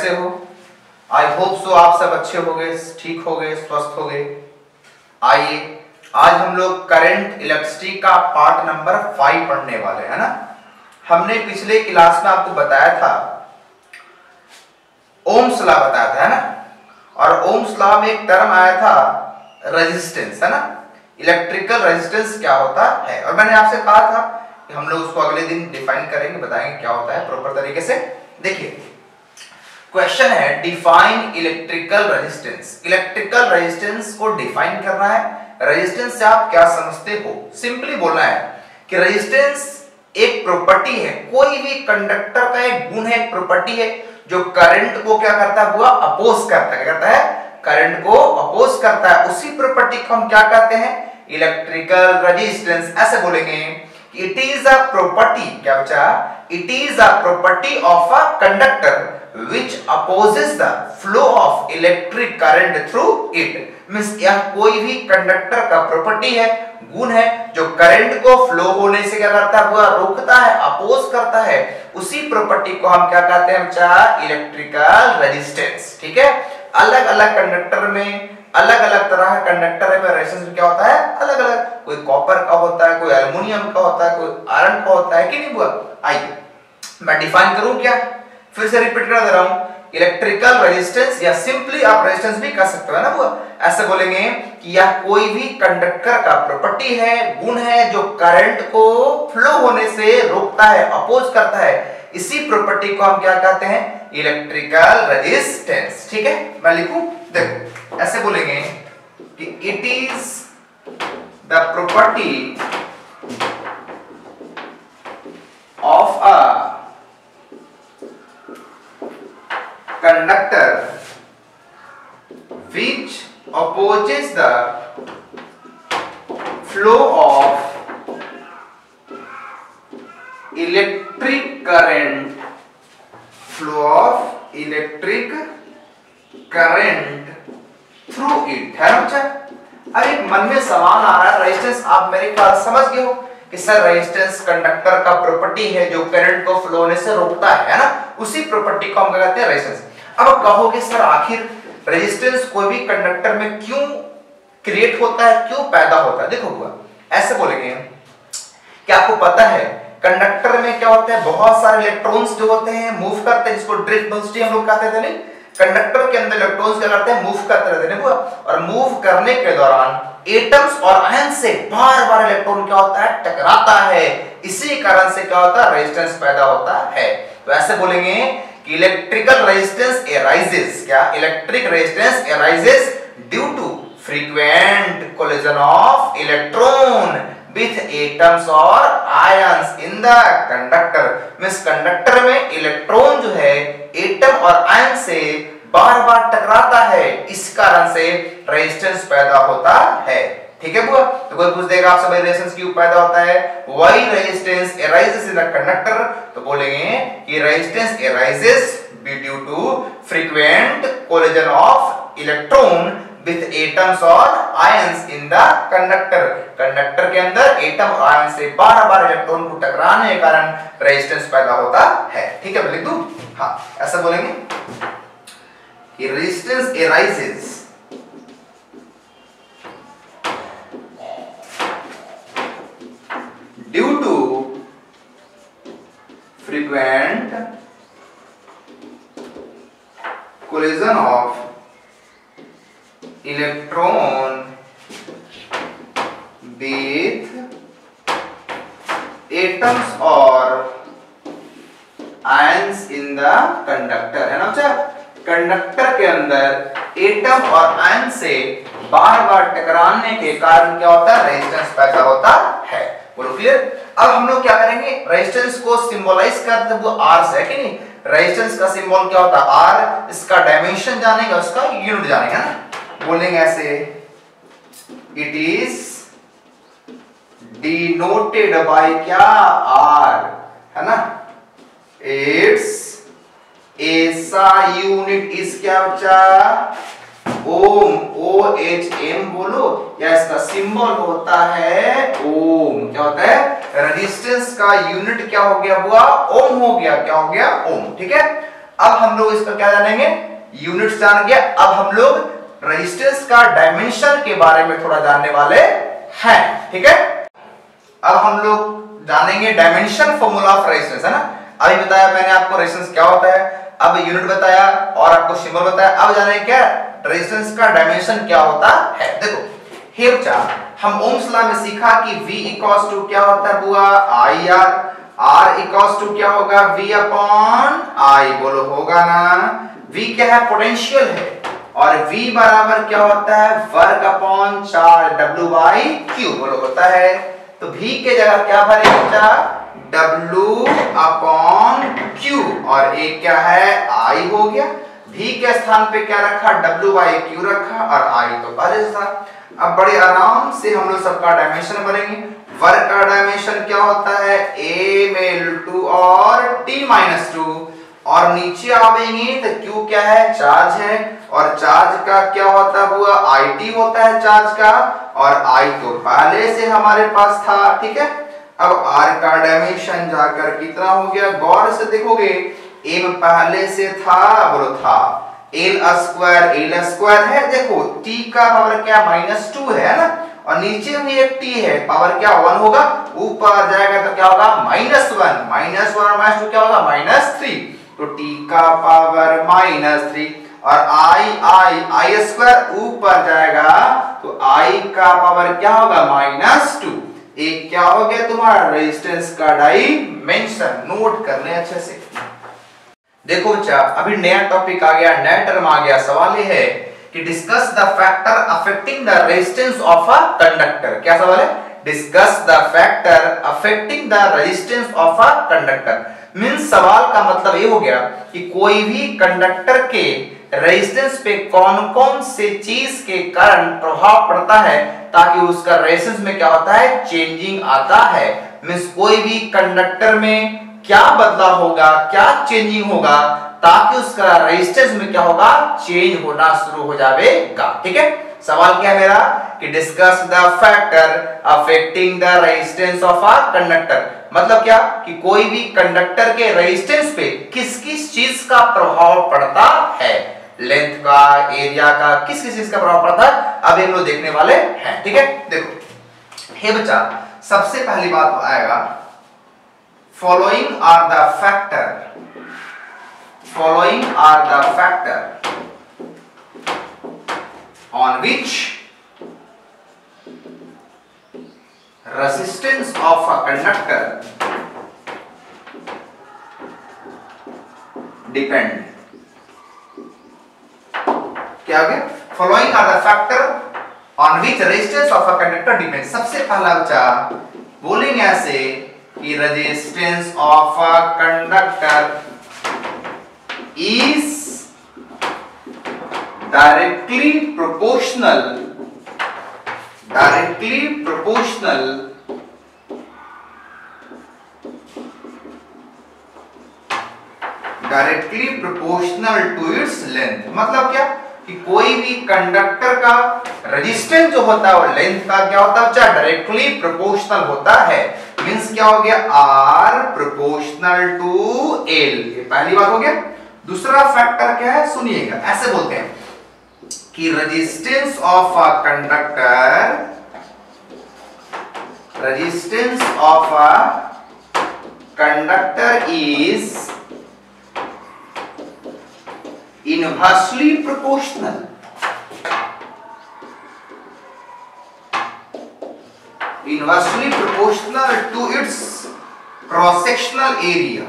कैसे हो? I hope so आप सब अच्छे हो गए, ठीक हो गए, स्वस्थ हो गए। आइए आज हम लोग करंट इलेक्ट्रिसिटी का पार्ट नंबर 5 पढ़ने वाले हैं ना। हमने पिछले क्लास में आपको बताया था ओम्स लॉ बताया था है ना, और ओम्स लॉ में एक टर्म आया था रेजिस्टेंस है ना, इलेक्ट्रिकल रेजिस्टेंस क्या होता है। और मैंने आपसे कहा था कि हम लोग उसको अगले दिन डिफाइन करेंगे, बताएंगे क्या होता है प्रॉपर तरीके से। देखिए क्वेश्चन है define electrical resistance. Electrical resistance को डिफाइन करना है। रेजिस्टेंस से आप क्या समझते हो? सिंपली बोलना है कि रेजिस्टेंस एक प्रॉपर्टी है, कोई भी कंडक्टर का एक गुण है, एक प्रॉपर्टी है जो करंट को क्या करता है, वो अपोज करता है। क्या करता है? करंट को अपोज करता है। उसी प्रॉपर्टी को हम क्या कहते हैं? Electrical resistance. ऐसे बोलेंगे इट इज अ प्रॉपर्टी, क्या बचा? It is a property of a conductor which opposes the flow of electric current through it। Means यह कोई भी कंडक्टर का प्रॉपर्टी है, गुण है जो करंट को फ्लो होने से क्या करता है, वो रोकता है, अपोज करता है। उसी प्रॉपर्टी को हम क्या कहते हैं बच्चा? Electrical resistance. ठीक है, अलग अलग कंडक्टर में अलग अलग तरह का कंडक्टर में रेजिस्टेंस क्या होता है? अलग अलग। कोई कॉपर का होता है, कोई एल्युमिनियम का होता है, कोई आयरन का होता है कि नहीं हुआ। आइए मैं डिफाइन करूं क्या, फिर से रिपीट कर दे रहा हूं। इलेक्ट्रिकल रेजिस्टेंस या सिंपली आप रेजिस्टेंस भी कह सकते हो ना, वो ऐसे बोलेंगे कि यह कोई भी कंडक्टर का प्रॉपर्टी है, गुण है जो करंट को फ्लो होने से रोकता है, अपोज करता है। इसी प्रॉपर्टी को हम क्या कहते हैं? Electrical resistance. ठीक है, मैं लिखूं, देखो ऐसे बोलेंगे कि it is the property of a conductor which opposes the flow of electric current, flow of electric current through it। है ना बच्चा? अब एक मन में सवाल आ रहा है, रेजिस्टेंस आप मेरे ख्याल समझ गए हो कि सर रेजिस्टेंस कंडक्टर का प्रॉपर्टी है जो करंट को फ्लो होने से रोकता है ना। उसी प्रॉपर्टी को हम कहते हैं रेजिस्टेंस। अब आप कहोगे सर आखिर रेजिस्टेंस कोई भी कंडक्टर में क्यों क्रिएट होता है, क्यों पैदा होता है? देखो हुआ ऐसे बोलेंगे कि आपको पता है कंडक्टर में क्या होता है, बहुत सारे इलेक्ट्रॉन्स जो होते हैं मूव करते हैं, जिसको ड्रिफ्ट वेलोसिटी हम लोग कहते थे। नहीं, कंडक्टर के अंदर इलेक्ट्रॉन्स क्या करते हैं? मूव करते रहते हैं। और मूव करने के दौरान एटम्स और आयन से बार-बार इलेक्ट्रॉन क्या होता है? टकराता है। इसी कारण से क्या होता है? रेजिस्टेंस पैदा होता है। तो ऐसे बोलेंगे कि इलेक्ट्रिकल रेजिस्टेंस अराइजेस, क्या? Electric resistance arises due to frequent collision of electron with atoms और ions in the conductor. Means conductor में इलेक्ट्रॉन जो है एटम और आयन से बार-बार टकराता है, इस कारण से रेजिस्टेंस पैदा होता है। ठीक है बुआ? तो कोई पूछ देगा आपसे भाई रेजिस्टेंस क्यों पैदा होता है, why resistance arises in the conductor, तो बोलेंगे कि resistance arises due to frequent collision of electron with atoms और ions in the conductor. Conductor के अंदर एटम और आयन से बार-बार इलेक्ट्रॉन को टकराने के कारण रेजिस्टेंस पैदा होता है। ठीक है, मैं लिख दूं? हाँ, ऐसा बोलेंगे कि resistance arises due to frequent collision of electron with atoms और आयंस इन द कंडक्टर। है ना बच्चा? कंडक्टर के अंदर एटम और आयन से बार-बार टकराने के कारण क्या होता है? रेजिस्टेंस पैदा होता है। बोलो क्लियर? अब हम लोग क्या करेंगे, रेजिस्टेंस को सिंबलाइज करते हैं वो आर से, है कि नहीं? रेजिस्टेंस का सिंबल क्या होता है? आर। इसका डायमेंशन जानेंगे, उसका यूनिट जानेंगे ना। बोलेंगे ऐसे इट इज डिनोटेड बाय क्या? आर, है ना। इट्स ऐसा यूनिट इज क्या बच्चा? ओम, ओ एच एम बोलो, या इसका सिंबल होता है ओम। क्या होता है? रेजिस्टेंस का यूनिट क्या हो गया हुआ? ओम हो गया। क्या हो गया? ओम। ठीक है, अब हम लोग इसका क्या जानेंगे, यूनिट्स जान गया। अब हम लोग रेजिस्टेंस का डायमेंशन के बारे में थोड़ा जानने वाले हैं, ठीक है। अब हम लोग जानेंगे डायमेंशन फॉर्मूला ऑफ रेजिस्टेंस, है ना। अभी बताया मैंने आपको रेजिस्टेंस क्या होता है, अब यूनिट बताया और आपको सिंबल बताया। अब जानेंगे क्या रेजिस्टेंस का डायमेंशन क्या होता है। देखो हियर बच्चा, हम ओम्स लॉ में सीखा कि V इक्वल्स टू क्या होता है बुआ, IR, R इक्वल्स टू क्या होगा, V अपॉन I, बोलो होगा ना। V क्या है, पोटेंशियल है, और V बराबर क्या होता है, वर्ग अपॉन 4 W बाई Q, बोलो होता है। तो V के जगह क्या भरे बच्चा, W अपॉन Q, और A क्या है, I हो गया। V के स्थान पे क्या रखा, W बाई Q रखा, और I तो पहले से था। अब बड़े आराम से हम लोग सबका डायमेंशन भरेंगे। वर्ग का डायमेंशन क्या होता है, a में l2 और t माइनस 2, और नीचे आवेंगे तो q क्या है, चार्ज है, और चार्ज का क्या होता है हुआ, it होता है चार्ज का, और I तो पहले से हमारे पास था, ठीक है। अब r का डायमेंशन जाकर कितना हो गया, गौर से देखोगे a में पहले से था, बोलो था, l स्क्वायर है, देखो t का पावर क्या -2 है ना, और नीचे में एक t है, पावर क्या 1 होगा, ऊपर जाएगा तो क्या होगा -1, -1 और -2 क्या होगा -3, तो t का पावर -3, और i स्क्वायर ऊपर जाएगा तो i का पावर क्या होगा -2। एक क्या हो गया तुम्हारा रेजिस्टेंस का डायमेंशन, नोट कर ले अच्छे से। देखो बच्चा अभी नया टॉपिक आ गया, नया टर्म आ गया। सवाल ये है कि discuss the factor affecting the resistance of a conductor. क्या सवाल है, discuss the factor affecting the resistance of a conductor. Means सवाल का मतलब ये हो गया कि कोई भी कंडक्टर के रेजिस्टेंस पे कौन-कौन से चीज के कारण प्रभाव पड़ता है ताकि उसका रेजिस्टेंस में क्या होता है, चेंजिंग आता है। मींस कोई भी कंडक्टर में क्या बदलाव होगा, क्या चेंजिंग होगा ताकि उसका रेजिस्टेंस में क्या होगा, चेंज होना शुरू हो जाएगा, ठीक है। सवाल क्या है मेरा कि discuss the factor affecting the resistance of a conductor. मतलब क्या कि कोई भी कंडक्टर के रेजिस्टेंस पे किस-किस चीज का प्रभाव पड़ता है, लेंथ का, एरिया का, किस-किस चीज का प्रभाव पड़ता है, अब हम लोग देखने वाले हैं, ठीक है। देखो हे बच्चा, सबसे पहली बात आएगा following are the factor on which resistance of a conductor depend। क्या हो गया, following are the factor on which resistance of a conductor depend। सबसे पहला बच्चा बोलेंगे ऐसे कि resistance of a conductor is directly proportional to its length। मतलब क्या कि कोई भी कंडक्टर का रेजिस्टेंस जो होता है वो लेंथ का क्या होता है, डायरेक्टली प्रोपोर्शनल होता है। मींस क्या हो गया, R प्रोपोर्शनल टू L, ये पहली बात हो गया। दूसरा फैक्टर क्या है, सुनिएगा, ऐसे बोलते हैं कि resistance of a conductor is inversely proportional to its cross sectional area।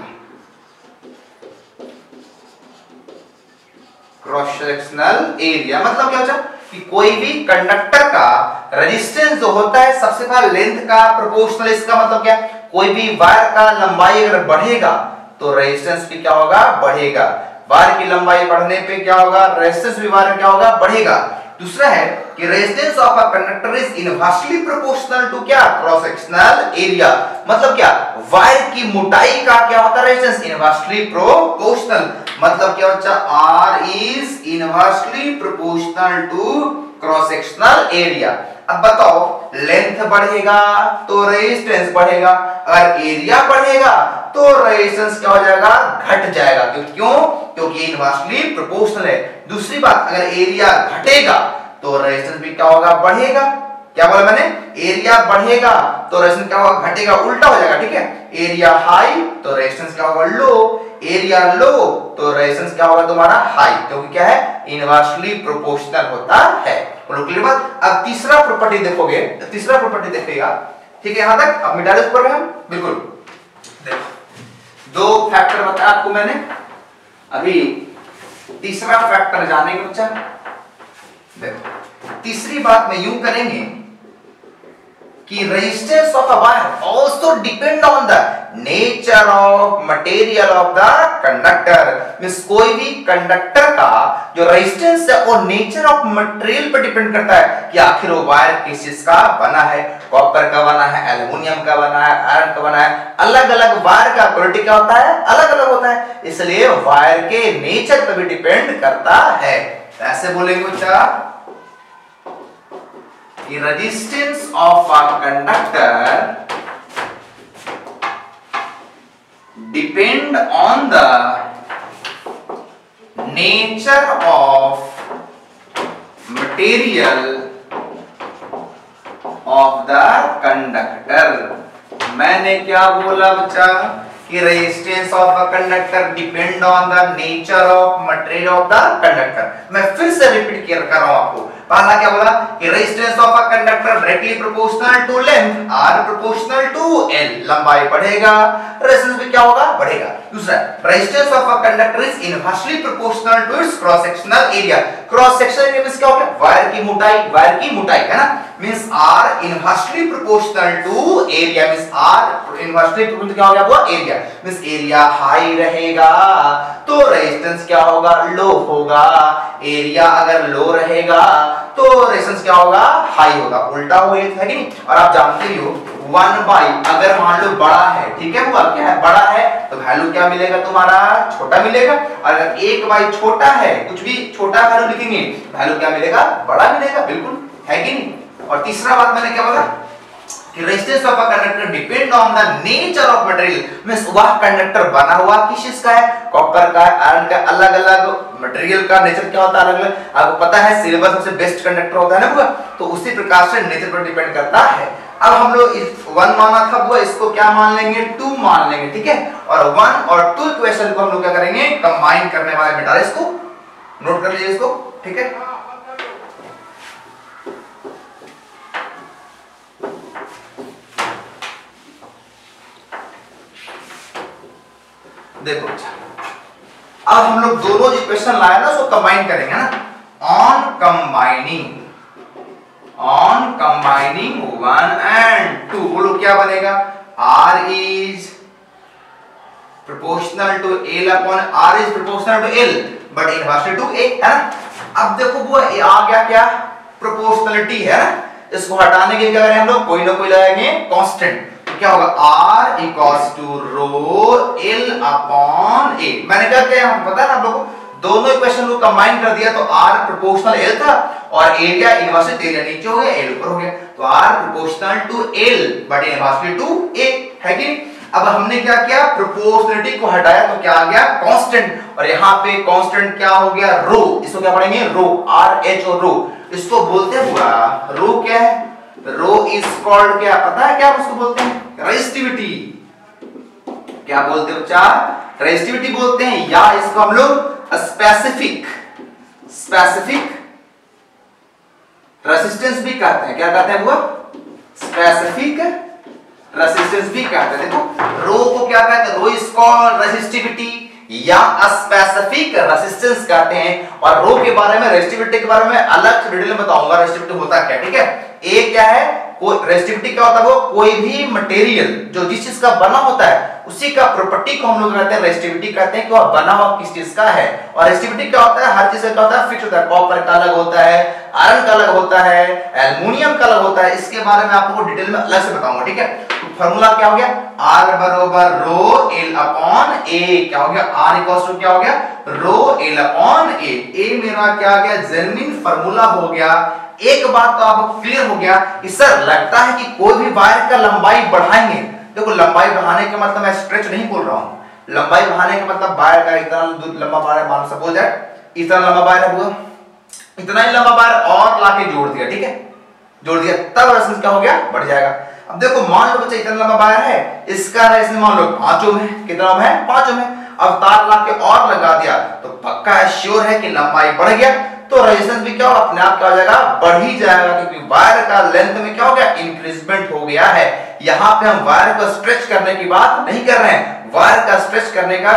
मतलब क्या होता है कि कोई भी कंडक्टर का रेजिस्टेंस जो होता है सबसे पहले लेंथ का प्रोपोर्शनल। इसका मतलब क्या, कोई भी वायर का लंबाई अगर बढ़ेगा तो रेजिस्टेंस भी क्या होगा, बढ़ेगा। वायर की लंबाई बढ़ने पे क्या होगा, रेजिस्टेंस भी वायर क्या होगा, बढ़ेगा। दूसरा है कि resistance of a conductor is inversely proportional to क्या, क्रॉस सेक्शनल एरिया। मतलब क्या, वायर की मोटाई का क्या होता है रेजिस्टेंस, इनवर्सली प्रोपोर्शनल। मतलब क्या बच्चा, R is inversely proportional to cross sectional area. अब बताओ, लेंथ बढ़ेगा तो रेजिस्टेंस बढ़ेगा, अगर एरिया बढ़ेगा तो रेजिस्टेंस क्या हो जाएगा, घट जाएगा। क्यों? क्योंकि इनवर्सली प्रोपोर्शनल है। दूसरी बात, अगर एरिया घटेगा तो रेजिस्टेंस भी क्या होगा, बढ़ेगा। क्या बोला मैंने, एरिया बढ़ेगा तो रेजिस्टेंस क्या होगा, घटेगा, उल्टा हो जाएगा। ठीक है, एरिया हाई तो रेजिस्टेंस क्या होगा, लो, एरिया लो तो रेजिस्टेंस क्या होगा तुम्हारा, हाई, क्योंकि क्या है, इनवर्सली प्रोपोर्शनल होता है। बोलो क्लियर बात। अब तीसरा प्रॉपर्टी देखोगे, तीसरा प्रॉपर्टी देखिएगा, ठीक है, यहां तक अब मिटा दे पर हम बिल्कुल। देखो, दो फैक्टर बताया आपको मैंने, अभी तीसरा फैक्टर जानेंगे बच्चा। देखो, तीसरी बात में यूं करेंगे कि resistance of a wire also depend on the nature of material of the conductor. Means कोई भी कंडक्टर का जो रेजिस्टेंस है वो नेचर ऑफ मटेरियल पर डिपेंड करता है कि आखिर वो वायर किस चीज का बना है, कॉपर का बना है, एल्युमिनियम का बना है, आयरन का बना है। अलग-अलग वायर का क्वालिटी क्या होता है, अलग-अलग होता है, इसलिए वायर के नेचर पर भी डिपेंड करता है। ऐसे बोलेंगे बच्चा, the resistance of a conductor depend on the nature of material of the conductor। मैंने क्या बोला बच्चा कि resistance of a conductor depend on the nature of material of the conductor. मैं फिर से रिपीट कर रहा हूं आपको। पहला क्या बोला कि resistance of a conductor directly proportional to length, R proportional to L, लंबाई बढ़ेगा, रेजिस्टेंस भी क्या होगा, बढ़ेगा। दूसरा, resistance of a conductor is inversely proportional to its cross sectional area. Cross sectional area means क्या होगा, वायर की मोटाई, वायर की मोटाई है ना, means R inversely proportional to area, means R inversely proportional क्या हो गया, वो एरिया, मींस एरिया हाई रहेगा तो रेजिस्टेंस क्या होगा, लो होगा। एरिया अगर लो रहेगा तो रेजिस्टेंस क्या होगा, हाई होगा, उल्टा हो गया है कि नहीं। और आप जानते ही हो 1/, अगर मान लो बड़ा है, ठीक है, वो क्या है, बड़ा है तो वैल्यू क्या मिलेगा तुम्हारा, छोटा मिलेगा। और अगर 1/, छोटा है, कुछ भी छोटा वैल्यू लिखेंगे, वैल्यू क्या मिलेगा, बड़ा मिलेगा, बिल्कुल है कि नहीं। और तीसरा बात मैंने क्या बोला कि resistance of a conductor depend on the nature of material, means वह कंडक्टर बना हुआ किस चीज का है, कॉपर का, आयरन का, अलग-अलग मटेरियल का नेचर क्या होता है, अलग-अलग। आपको पता है सिल्वर सबसे बेस्ट कंडक्टर होता है ना, तो उसी प्रकार से नेचर पर डिपेंड करता है। अब हम लोग इस 1 माना था वो, इसको क्या मान लेंगे, 2 मान लेंगे, ठीक है। और 1 और 2 इक्वेशन को हम लोग क्या करेंगे, कंबाइन करने वाले बेटा, इसको नोट कर लीजिए इसको, ठीक है। देखो, अब हम लोग दोनों जो इक्वेशन लाए ना उसको कंबाइन करेंगे ना, ऑन कंबाइनिंग 1 and 2, बोलो क्या बनेगा, R is proportional to L upon R is proportional to L but inversely to A, है ना। अब देखो वो आ गया क्या, प्रोपोर्शनलिटी है ना, इसको हटाने के लिए क्या करें हम लोग, कोई ना कोई लगाएंगे कांस्टेंट, तो क्या होगा, R equals to rho L upon A। मैंने क्या किया पता है ना आप लोगों को, दोनों इक्वेशन को कंबाइन कर दिया तो R प्रोपोर्शनल L था और एरिया इनवर्सली एरिया नीचे हो गया, L ऊपर हो गया, तो R proportional to L but inversely to A, है कि। अब हमने क्या किया, प्रोपोर्शनलिटी को हटाया तो क्या आ गया, कांस्टेंट, और यहाँ पे कांस्टेंट क्या हो गया, रो। इसको क्या पढ़ेंगे, रो, RH और रो, इसको बोलते हुआ रो क्या है, रो इज कॉल्ड क्या, पता है क्या उसको बोलते हैं, रेजिस्टिविटी। क्या बोलते हैं बच्चा, रेजिस्टिविटी बोलते हैं, या इसको हम लोग स्पेसिफिक रेजिस्टेंस भी कहते हैं। क्या कहते हैं वो, स्पेसिफिक रेजिस्टेंस भी कहते हैं। देखो रो को क्या कहते हैं, रो इज कॉल्ड रेजिस्टिविटी या स्पेसिफिक रेजिस्टेंस कहते हैं। और रो के बारे में, रेजिस्टिविटी के बारे में अलग डिटेल में बताऊंगा रेजिस्टिविटी होता क्या, ठीक है। ए क्या है, रेजिस्टिविटी क्या होता है, वो कोई भी मटेरियल जो जिस चीज का बना होता है उसी का प्रॉपर्टी को हम लोग कहते हैं रेजिस्टिविटी कहते हैं कि वह बना हुआ किस चीज का है। और रेजिस्टिविटी क्या होता है, हर चीज का क्या होता है, फिक्स होता है। कॉपर का अलग होता है, आयरन का अलग होता है, एल्युमिनियम का अलग होता है। इसके बारे में आपको डिटेल में अलग से बताऊंगा, ठीक है। तो फार्मूला क्या हो गया, R बराबर रो एल अपॉन ए। क्या हो गया, R इक्वल्स टू क्या हो गया, रो एल अपॉन ए। ए मेरा क्या हो गया, जेन्युइन फार्मूला हो गया। एक बात तो आपको क्लियर हो गया कि सर लगता है कि कोई भी वायर का लंबाई बढ़ाएंगे। देखो लंबाई बढ़ाने का मतलब मैं स्ट्रेच नहीं बोल रहा हूं। लंबाई बढ़ाने का मतलब वायर का इतना लंबा वायर, मान सपोज दैट इतना लंबा वायर है, इतना ही लंबा वायर और लाके जोड़ दिया, ठीक है, जोड़ दिया, तब रेजिस्टेंस क्या हो गया, बढ़ जाएगा। अब देखो मान लो बच्चा इतना लंबा वायर है, इसका रेजिस्टेंस मान लो 5 ओम है। कितना ओम है, 5 ओम है। अब तार लाके और लगा दिया तो पक्का है, श्योर है कि लंबाई बढ़ गया, तो रेजिस्टेंस भी क्या होगा, अपने आप क्या हो जाएगा, बढ़ ही जाएगा, क्योंकि वायर का लेंथ में क्या हो गया, इंक्रीजमेंट हो गया है। यहाँ पे हम वायर को स्ट्रेच करने की बात नहीं कर रहे हैं। वायर का स्ट्रेच करने का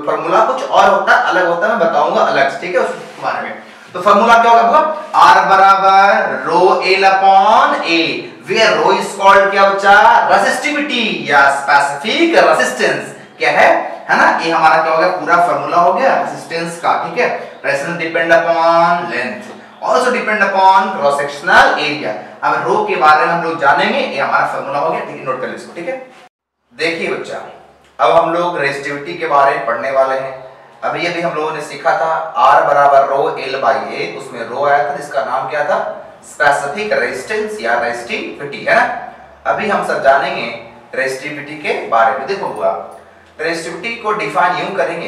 फार्मूला कुछ और होता है, अलग होता है, मैं बताऊंगा अलग से, ठीक है, उस बारे में। तो फार्मूला क्या होगा, R बराबर rho L upon A, where rho is called क्या बच्चा, रेजिस्टिविटी या स्पेसिफिक रेजिस्टेंस। क्या है ना, ये हमारा क्या हो गया, पूरा फार्मूला हो गया रेजिस्टेंस का, ठीक है। Resistance depend upon length, also depend upon cross sectional area. अब रो के बारे में हम लोग जानेंगे, ये हमारा फार्मूला हो गया, ठीक है, नोट कर लो इसको, ठीक है। देखिए बच्चा, अब हम लोग रेजिस्टिविटी के बारे में पढ़ने वाले हैं। अभी अभी हम लोगों ने सीखा था R बराबर रो एल बाई ए, उसमें रो आया था जिसका नाम क्या था, स्पेसिफिक रेजिस्टेंस या रेजिस्टिविटी, है ना। अभी हम सब जानेंगे रेजिस्टिविटी के बारे में। देखो हुआ, रेजिस्टिविटी को डिफाइन यूं करेंगे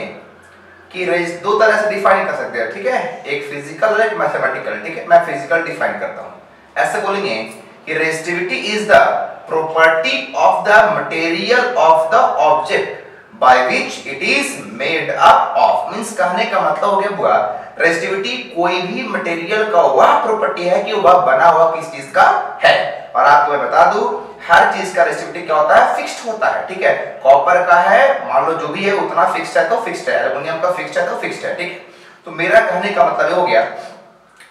कि दो तरह से डिफाइन कर सकते हैं, ठीक है, एक फिजिकल और एक मैथमेटिकल, ठीक है। मैं फिजिकल डिफाइन करता हूं, ऐसे बोलेंगे कि resistivity is the property of the material of the object by which it is made up of। Means कहने का मतलब हो गया बुआ, रेजिस्टिविटी कोई भी मटेरियल का वह प्रॉपर्टी है कि वह बना हुआ किस चीज का है। और आपको मैं बता दूं, हर चीज का रेजिस्टिविटी क्या होता है, फिक्स्ड होता है, ठीक है। कॉपर का है, मान लो जो भी है उतना फिक्स्ड है तो फिक्स्ड है, एल्युमिनियम का फिक्स्ड है तो फिक्स्ड है, ठीक। तो मेरा कहने का मतलब हो गया,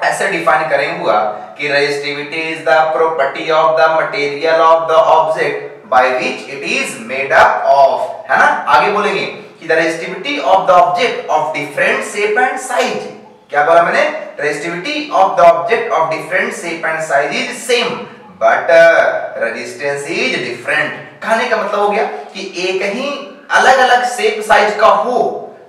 ऐसे डिफाइन करेंगे बुआ कि resistivity is the property of the material of the object by which it is made up of, है ना। आगे बोलेंगे कि the resistivity of the object of different shape and size। क्या बोला मैंने, resistivity of the object of different shape and size is same but resistance is different। कहने का मतलब हो गया कि एक ही अलग अलग शेप साइज का हो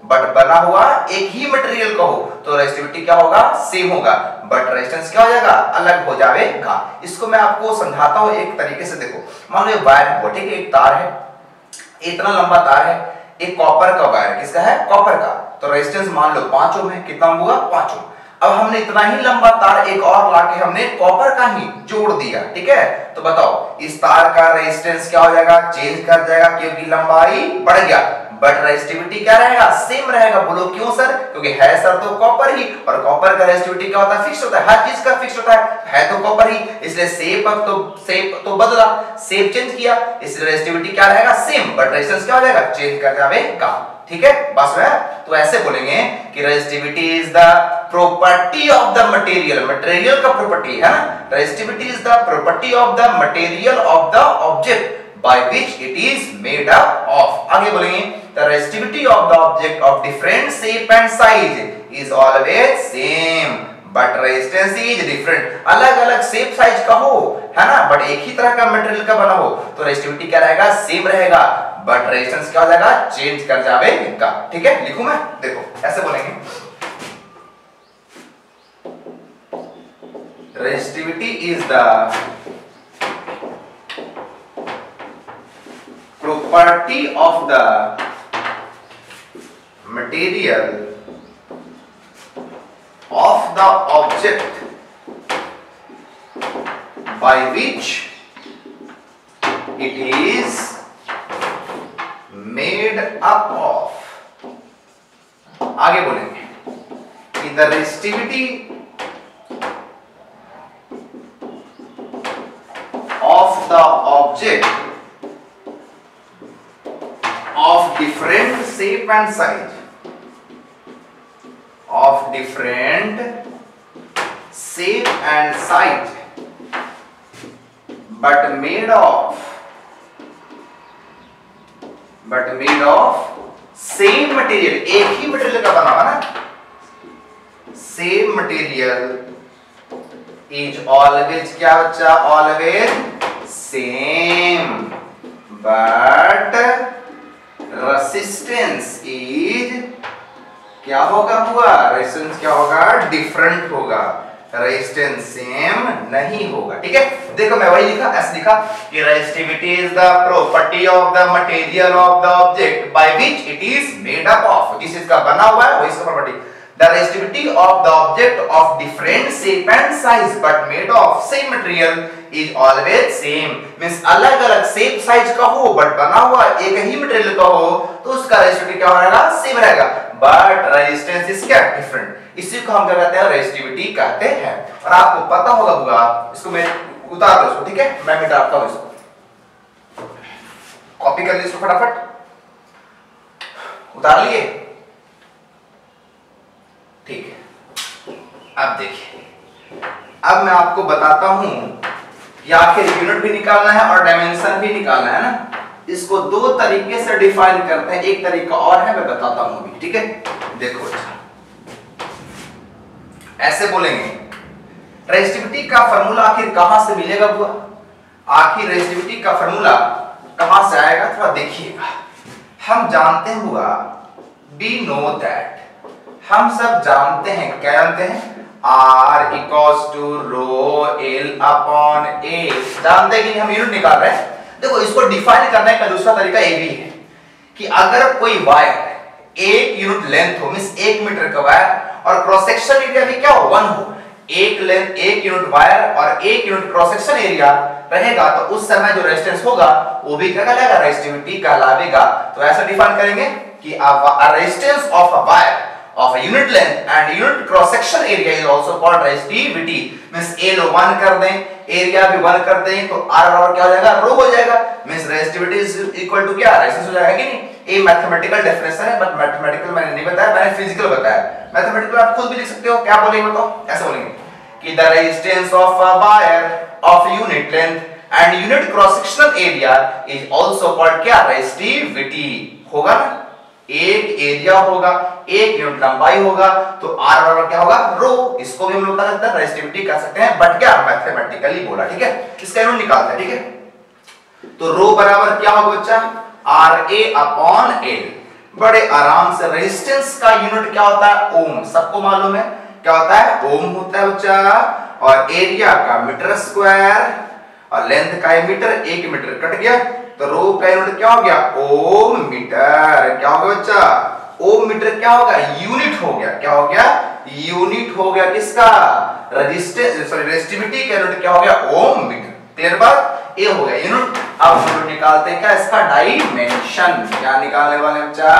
बट बना हुआ एक ही मटेरियल का हो तो रेजिस्टिविटी क्या होगा, सेम होगा, बट रेजिस्टेंस क्या हो जाएगा, अलग हो जाएगा। इसको मैं आपको समझाता हूं एक तरीके से। देखो मान लो वायर है, ठीक है, एक तार है, इतना लंबा तार है, एक कॉपर का वायर, किसका है, कॉपर का, तो रेजिस्टेंस मान लो 5 ओम है। कितना ओम होगा, 5 ओम। अब हमने इतना ही लंबा तार एक और लाके हमने कॉपर का ही जोड़ दिया, ठीक है। तो बताओ इस तार का रेजिस्टेंस क्या हो जाएगा, चेंज कर जाएगा, क्योंकि लंबाई बढ़ गया, बट रेजिस्टिविटी क्या रहेगा, सेम रहेगा। बोलो क्यों सर, क्योंकि है सर तो कॉपर ही, और कॉपर का रेजिस्टिविटी क्या होता है, फिक्स होता है, हर चीज का फिक्स होता है तो कॉपर ही, इसलिए शेप तो बदला, शेप चेंज किया, इसलिए रेजिस्टिविटी क्या रहेगा, सेम, बट रेजिस्टेंस क्या हो जाएगा, चेंज कर जाएगा, ठीक है। बस है, तो ऐसे बोलेंगे कि resistivity is the property of the material, material का प्रॉपर्टी है ना, resistivity is the property of the material of the object by which it is made up of। आगे बोलेंगे the resistivity of the object of different shape and size is always same but resistance is different। अलग अलग shape size का हो, है ना, but एक ही तरह का मटेरियल का बना हो तो रेजिस्टिविटी क्या रहेगा, सेम रहेगा, बट रेजिस्टेंस क्या हो जाएगा, चेंज कर जाएगा, ठीक है। लिखूं मैं, देखो ऐसे बोलेंगे, resistivity is the property of the material of the object by which it is made up of। आगे बोलेंगे कि the resistivity of the object of different shape and size, of different shape and size, but made of but made of same material, एक ही material का बना हुआ ना, same material is always क्या बच्चा, always same, but resistance is क्या होगा, resistance क्या होगा, डिफरेंट होगा, रेजिस्टेंस सेम नहीं होगा। ठीक है, देखो मैं वही लिखा, ऐसे लिखा कि resistivity is the property of the material of the object by which it is made up of, जिस इसका बना हुआ है वही इसका property. The resistivity of the object of different shape and size but made of same material is always same, means अलग अलग shape size का हो बट बना हुआ एक ही मटेरियल का हो तो उसका रेजिस्टिविटी क्या रहेगा, सेम रहेगा, बट रेजिस्टेंस इज क्या, डिफरेंट। इसी को हम क्या कहते हैं, रेजिस्टिविटी कहते हैं। और आपको पता होगा, इसको मैं उतार दो इसको, ठीक है, मैं मिटाता हूं इसको, कॉपी कर लीजिए इसको फटाफट, उतार लिए, ठीक है। अब देखिए, अब मैं आपको बताता हूं कि आखिर यूनिट भी निकालना है और डायमेंशन भी निकालना है ना। इसको दो तरीके से डिफाइन करते हैं, एक तरीका और है मैं बताता हूं अभी, ठीक है। देखो ऐसे बोलेंगे, रेजिस्टिविटी का फार्मूला आखिर कहां से मिलेगा बुआ, आखिर रेजिस्टिविटी का फार्मूला कहां से आएगा, थोड़ा देखिएगा। हम जानते हैं हुआ, वी नो दैट, हम सब जानते हैं, क्या जानते हैं, R equals to rho L upon A, जानते हैं कि हम यूनिट निकाल रहे हैं। देखो इसको डिफाइन करने का दूसरा तरीका ये भी है कि अगर कोई वायर एक यूनिट लेंथ हो, मींस 1 मीटर का वायर और क्रॉस सेक्शन एरिया भी क्या हो, 1 हो, एक लेंथ, एक यूनिट वायर और एक यूनिट क्रॉस सेक्शन एरिया रहेगा तो उस समय जो रेजिस्टेंस होगा वो भी क्या कहलाएगा, रेजिस्टिविटी कहलाएगा। तो ऐसा डिफाइन करेंगे कि resistance of a wire of a unit length and unit cross section area is also called resistivity, means L 1 कर दें, एरिया भी 1 कर दें तो R बराबर क्या हो जाएगा, रो हो जाएगा, means resistivity is equal to क्या, रेजिस्टेंस हो जाएगा कि नहीं। ये मैथमेटिकल डेफिनेशन है, बट मैथमेटिकल मैंने नहीं बताया, मैंने फिजिकल बताया। मैथमेटिकल आप खुद भी लिख सकते हो, क्या बोलेंगे बताओ, ऐसे बोलेंगे कि the resistance of a wire of unit length and unit cross sectional area is also called क्या, resistivity होगा ना। एक एरिया होगा, एक यूनिट लंबाई होगा तो R बराबर क्या होगा, रो। इसको भी हम लोग रेजिस्टिविटी कह सकते हैं, बट क्या मैथमेटिकली बोला, ठीक है। इसका यूनिट निकालते हैं, ठीक है। तो रो बराबर क्या होगा बच्चा, RA अपॉन L। बड़े आराम से, रेजिस्टेंस का यूनिट क्या होता है, ओम, सबको मालूम है क्या होता है, ओम होता है बच्चा, और एरिया का मीटर स्क्वायर और लेंथ का मीटर, 1 मीटर कट गया तो रो का यूनिट क्या हो गया, ओम मीटर। क्या होगा बच्चा, ओम मीटर क्या होगा, यूनिट हो गया, क्या हो गया, यूनिट हो गया किसका, रेजिस्टेंस, सॉरी रेजिस्टिविटी का यूनिट क्या हो गया, ओम मीटर। क्लियर बात, ये हो गया यूनिट। अब हम लोग निकालते हैं क्या, इसका डायमेंशन। क्या निकालने वाले बच्चा,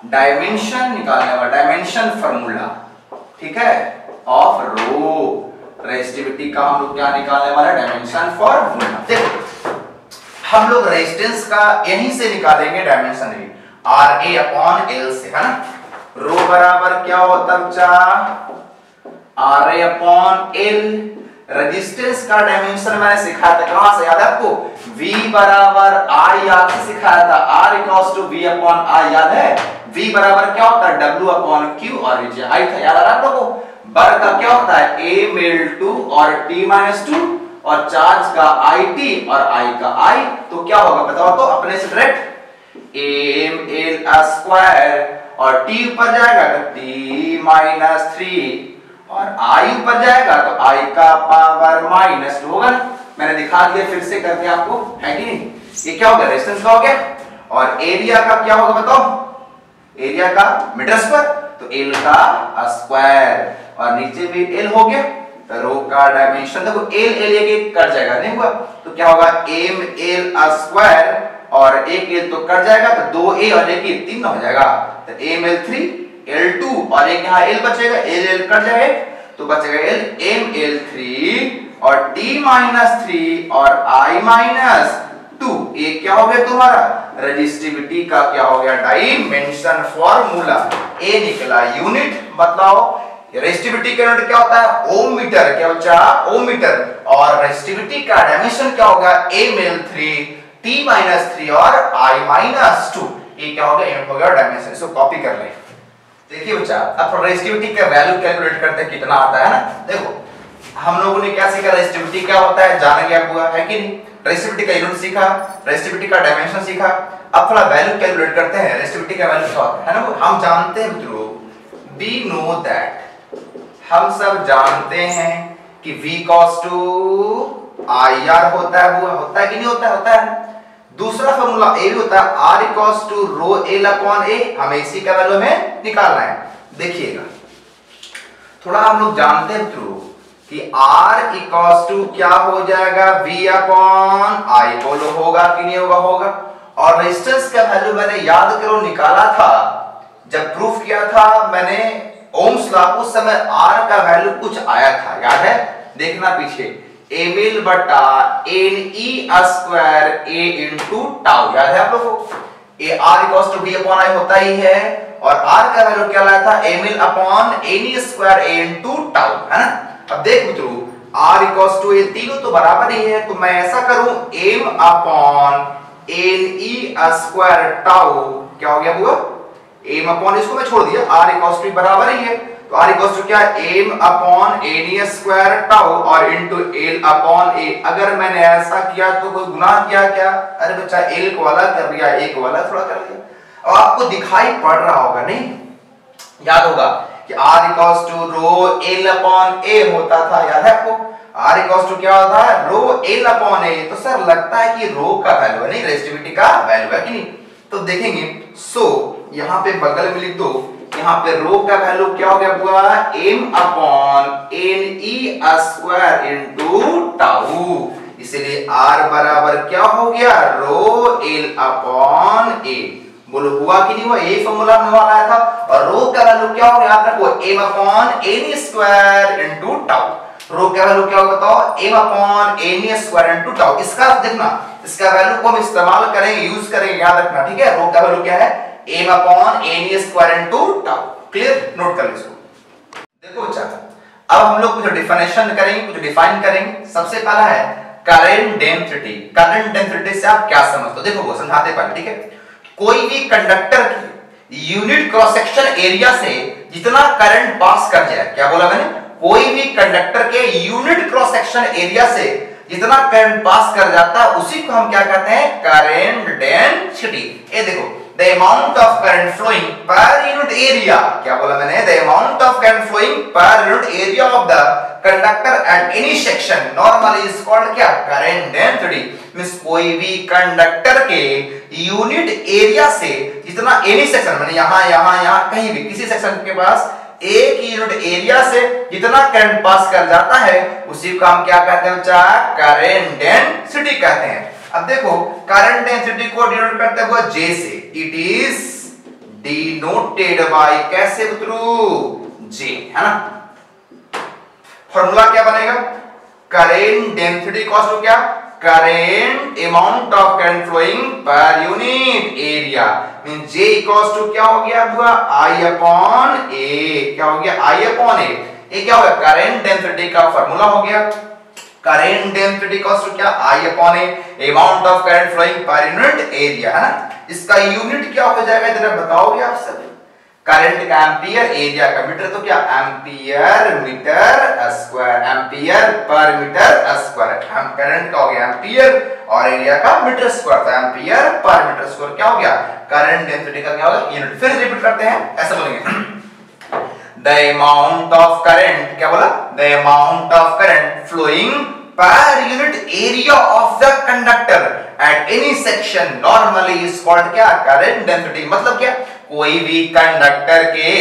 डायमेंशन निकालने वाला, डायमेंशन फार्मूला, ठीक है, ऑफ रो। रेजिस्टिविटी का हम लोग क्या निकालने वाला, डायमेंशन फार्मूला। देखो हम लोग रेजिस्टेंस का यहीं से निकालेंगे डायमेंशन भी, RA अपॉन L से, है ना। रो बराबर क्या होता है बच्चा, RA अपॉन L। रेजिस्टेंस का डायमेंशन मैंने सिखाया था, कहां से याद है आपको, V बराबर I याद से सिखाया था, R equals to V upon I याद है। V बराबर क्या होता है, W अपॉन Q और V I था, याद आ रहा है आप लोगों को। बर का क्या होता है, A-2 और T-2 और चार्ज का IT और I का I, तो क्या होगा बताओ तो अपने से डायरेक्ट, ml स्क्वायर और T ऊपर जाएगा तो T-3 और I ऊपर जाएगा तो I का पावर -2 होगा। मैंने दिखा दिया फिर से करके आपको, है कि नहीं। ये क्या हो गया, रेजिस्टेंस का हो गया, और एरिया का क्या होगा बताओ, एरिया का मीटर स्क्वायर तो L का स्क्वायर और नीचे भी L हो गया। तो रो का डायमेंशन देखो, L एक कट जाएगा, नहीं हुआ तो क्या होगा, ml स्क्वायर और एक L तो कट जाएगा तो 2a और एक 3 हो जाएगा तो ml3 L2 और एक यहाँ L बचेगा, L कट जाएगा तो बचेगा L ml3 और T-3 और I-2। ये क्या हो गया तुम्हारा, रेजिस्टिविटी का क्या हो गया, डायमेंशन फार्मूला। ए निकला यूनिट, बताओ रेजिस्टिविटी का यूनिट क्या होता है, ओम मीटर। क्या बच्चा, ओम मीटर। और रेजिस्टिविटी का डायमेंशन क्या होगा, ml3 T-3 और I-2। ये क्या हो गया, यूनिट हो गया डायमेंशन। इसको कॉपी कर लें। देखिए बच्चा, अब रेजिस्टिविटी का वैल्यू कैलकुलेट करते हैं कितना आता है ना। देखो हम लोगों ने क्या सीखा, रेजिस्टिविटी क्या होता है जान गया हुआ है कि नहीं। रेजिस्टिविटी का यूनिट सीखा, रेजिस्टिविटी का डायमेंशन सीखा। अब थोड़ा वैल्यू कैलकुलेट करते हैं। रेजिस्टिविटी का वैल्यू क्या होता है ना, हम जानते हैं मित्रों, वी नो दैट, हम सब जानते हैं कि V cos टू IR होता है, वो होता है कि नहीं होता है, होता है। दूसरा फार्मूला A भी होता है, R equals to rho L upon A, हमें इसी का वैल्यू में निकालना है। देखिएगा थोड़ा हम लोग जानते हैं मित्रों कि R इक्वल्स टू क्या हो जाएगा, V अपॉन I, बोलो होगा कि नहीं होगा, होगा। और रेजिस्टेंस का वैल्यू मैंने याद करो निकाला था, जब प्रूफ किया था मैंने ओम्स लॉ, उस समय R का वैल्यू कुछ आया था, याद है, देखना पीछे, एमिल बटा N E square A into tau, याद है आप लोगों को। ए R equals to V upon I होता ही है, और R का वैल्यू क्या लाया था, m l upon N E square A into tau, है ना। अब देख मित्रों, R इक्वल्स टू, ये तीनों तो बराबर ही है, तो मैं ऐसा करूं, M upon N E square tau, क्या हो गया बुआ, एम अपॉन, इसको मैं छोड़ दिया, R इक्वल्स टू बराबर ही है, तो R इक्वल्स टू क्या, M upon N E square tau और इनटू L अपॉन A। अगर मैंने ऐसा किया तो कोई गुनाह किया क्या, अरे बच्चा L को अलग कर दिया, A को अलग थोड़ा कर दिया। अब आपको दिखाई पड़ रहा होगा नहीं, याद होगा कि R equals to rho L upon A होता था, याद है आपको। R इक्वल्स टू क्या होता है, रो L अपॉन A। तो सर लगता है कि रो का वैल्यू है, नहीं रेजिस्टिविटी का वैल्यू है कि नहीं। तो देखेंगे, सो यहां पे बगल में लिख दो, यहां पे रो का वैल्यू क्या हो गया बुआ, m upon N E square into tau, इसलिए r बराबर क्या हो गया, रो l अपॉन a। बोलो हुआ कि नहीं हुआ, ये फार्मूला हमने वाला आया था। और रो का वैल्यू क्या हो गया, याद रखो, m upon N square into tau. Rho का वैल्यू क्या होगा बताओ, m upon N square into tau. इसका देखना, इसका वैल्यू को हम इस्तेमाल करेंगे, यूज करेंगे, याद रखना, ठीक है। रो का वैल्यू क्या है, m upon N square into tau. Clear, note कर लो इसको। देखो बच्चा, अब हम लोग कुछ डेफिनेशन करेंगे, कुछ डिफाइन करेंगे। सबसे पहला है करंट डेंसिटी। करंट डेंसिटी से आप क्या समझते हो, देखो वो समझाते पहले, ठीक है। कोई भी कंडक्टर की यूनिट क्रॉस सेक्शन एरिया से जितना करंट पास कर जाए, क्या बोला मैंने, कोई भी कंडक्टर के यूनिट क्रॉस सेक्शन एरिया से जितना करंट पास कर जाता है उसी को हम क्या कहते हैं, करंट डेंसिटी। ये देखो, the amount of current flowing per unit area, क्या बोला मैंने, the amount of current flowing per unit area of the conductor at any section normally is called क्या, current density। मींस कोई भी कंडक्टर के unit area से जितना any section, मैंने यहां कहीं भी किसी सेक्शन के पास एक यूनिट एरिया से जितना करंट पास कर जाता है उसी को हम क्या कहते हैं बच्चा, करंट डेंसिटी कहते हैं। अब देखो करंट डेंसिटी को डिनोट करते हुए J से, इट इज डिनोटेड बाय, कैसे मित्रों, J, है ना। फॉर्मूला क्या बनेगा, करंट डेंसिटी इक्वल्स टू क्या, current amount of current flowing per unit area, mean J equals to क्या हो गया बुआ, I अपॉन A, क्या हो गया, I अपॉन A। ये क्या हो गया, करंट डेंसिटी का फॉर्मूला हो गया। करंट डेंसिटी इक्वल्स टू क्या, I upon A, amount of current flowing per unit area, है ना। इसका यूनिट क्या हो जाएगा जरा बताओगे आप सब, करंट का एम्पियर, एरिया का मीटर, तो क्या ampere metre square, ampere per metre square. हम करंट का हो गया एम्पियर और एरिया का मीटर स्क्वायर, तो एम्पियर पर मीटर स्क्वायर क्या हो गया, करंट डेंसिटी का क्या होगा, यूनिट। फिर रिपीट करते हैं, ऐसा बोलेंगे, the amount of current, क्या बोला, the amount of current flowing per unit area of the conductor at any section normally is called क्या, current density। मतलब क्या, कोई भी कंडक्टर के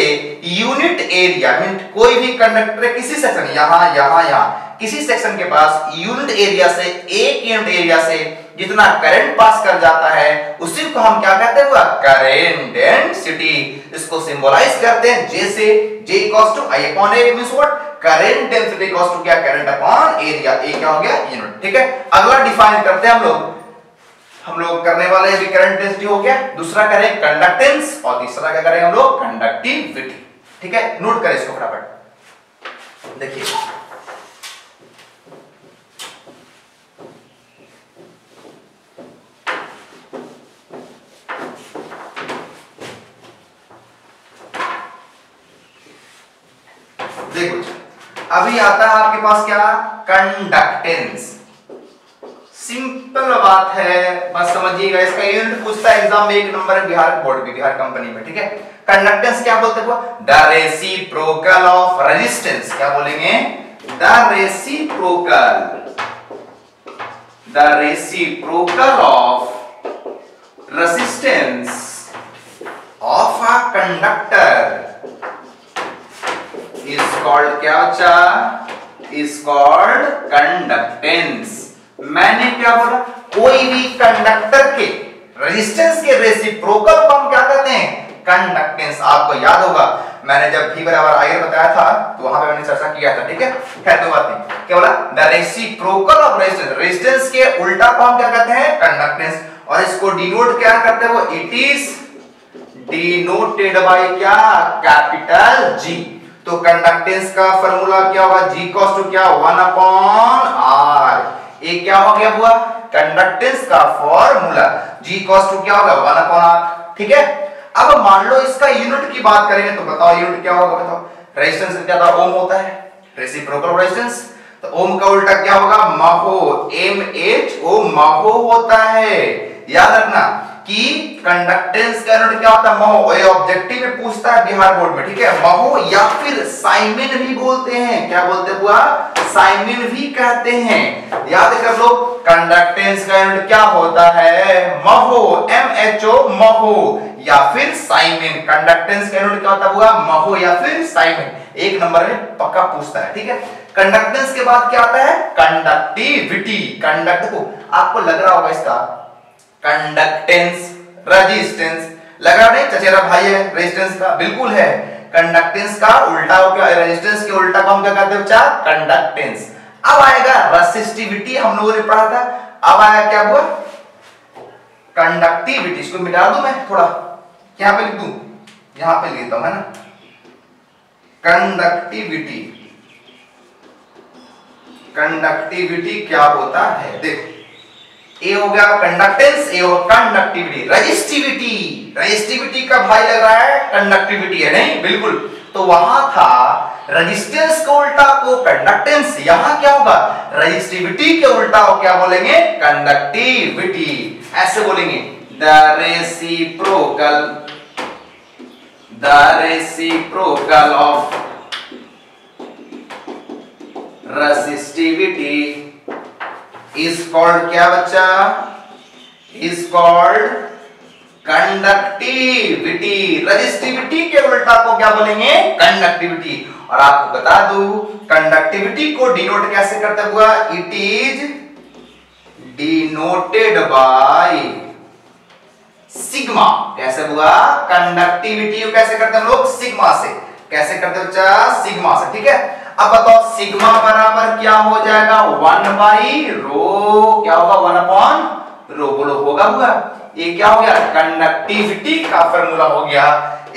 यूनिट एरिया, मीन कोई भी कंडक्टर किसी सेक्शन, यहां किसी सेक्शन के पास यूनिट एरिया से, एक यूनिट एरिया से जितना करंट पास कर जाता है उसी को हम क्या कहते हैं, करंट डेंसिटी। इसको सिंबलाइज करते हैं J से, J equals to I upon A, means what, current density equals to क्या, करंट अपॉन एरिया, ए क्या हो गया, यूनिट। ठीक है, अगला डिफाइन करते हैं हम लोग करने वाले हैं करंट डेंसिटी हो गया, दूसरा करें कंडक्टेंस और तीसरा क्या करेंगे हम लोग, कंडक्टिविटी। ठीक है, नोट करें इसको फटाफट। देखिए देखो अभी आता है आपके पास क्या, कंडक्टेंस। सिंपल बात है, बस समझिएगा। इसका यूनिट पूछता है एग्जाम में, एक नंबर है बिहार बोर्ड में, बिहार कंपनी में, ठीक है। कंडक्टेंस क्या बोलते हैं, द रेसिप्रोकल ऑफ रेजिस्टेंस। क्या बोलेंगे, the reciprocal of resistance of a conductor is called क्या बच्चा, is called कंडक्टेंस। मैंने क्या बोला, कोई भी कंडक्टर के रेजिस्टेंस के रेसिप्रोकल को हम क्या कहते हैं, कंडक्टेंस। आपको याद होगा मैंने जब V बराबर I बताया था तो वहां पे मैंने चर्चा किया था, ठीक है। खैर दो बात नहीं, क्या बोला, the reciprocal of resistance. Resistance के उल्टा को हम क्या कहते हैं, कंडक्टेंस। और इसको डिनोट क्या करते हैं, वो इट इज डिनोटेड बाय क्या, कैपिटल G। तो कंडक्टेंस का फार्मूला क्या होगा, G इक्वल्स टू क्या, 1/R। ये क्या हो गया हुआ, कंडक्टेंस का फार्मूला G इक्वल्स टू क्या होगा, 1/R, ठीक है। अब मान लो इसका यूनिट की बात करेंगे तो बताओ यूनिट क्या होगा, बताओ। रेजिस्टेंस क्या था, ओम होता है, रेसिप्रोकल रेजिस्टेंस। तो ओम का उल्टा क्या होगा, महो, MHO, महो होता है। याद रखना कि कंडक्टेंस का यूनिट क्या होता है, महो। ये ऑब्जेक्टिव में पूछता है बिहार बोर्ड में, ठीक है। महो या फिर साइमिन भी बोलते हैं, क्या बोलते हैं बुआ, साइमिन भी कहते हैं। याद कर लो, कंडक्टेंस का यूनिट क्या होता है, महो, MHO, महो या फिर साइमिन। कंडक्टेंस का यूनिट क्या होता है बुआ, महो या फिर साइमिन। एक नंबर में पक्का पूछता है, ठीक है। कंडक्टेंस के बाद क्या आता है, कंडक्टिविटी। कंडक्ट को आपको लग रहा होगा इसका कंडक्टेंस रेजिस्टेंस, लगा नहीं, चचेरा भाई है रेजिस्टेंस का, बिल्कुल है। कंडक्टेंस का उल्टा हो क्या, रेजिस्टेंस के उल्टा को हम क्या कहते हैं बच्चा, कंडक्टेंस। अब आएगा रेसिस्टिविटी, हम लोगों ने पढ़ा था। अब आया क्या हुआ, कंडक्टिविटी। इसको मिटा दूं मैं थोड़ा, यहां पे लिख दूं, यहां पे लिखता हूं, है ना। कंडक्टिविटी, कंडक्टिविटी क्या होता है, देखो। ए हो गया कंडक्टेंस, ए हो कंडक्टिविटी। रेजिस्टिविटी, रेजिस्टिविटी का भाई लग रहा है कंडक्टिविटी है, नहीं, बिल्कुल। तो वहां था रेजिस्टेंस का उल्टा को कंडक्टेंस, यहां क्या होगा, रेजिस्टिविटी के उल्टा को क्या बोलेंगे, कंडक्टिविटी। ऐसे बोलेंगे, the reciprocal of resistivity is called क्या बच्चा, is called कंडक्टिविटी। रेजिस्टिविटी के उल्टा को क्या बोलेंगे, कंडक्टिविटी। और आपको बता दूं कंडक्टिविटी को डिनोट कैसे करते हुआ, it is denoted by sigma. कैसे हुआ, कंडक्टिविटी को कैसे करते हैं हम लोग, सिग्मा से। कैसे करते बच्चा, सिग्मा से, ठीक है। अब बताओ सिग्मा बराबर क्या हो जाएगा, 1/ρ। क्या होगा, 1/ρ। बोलो होगा हुआ, ये क्या हो गया, कंडक्टिविटी का फार्मूला हो गया,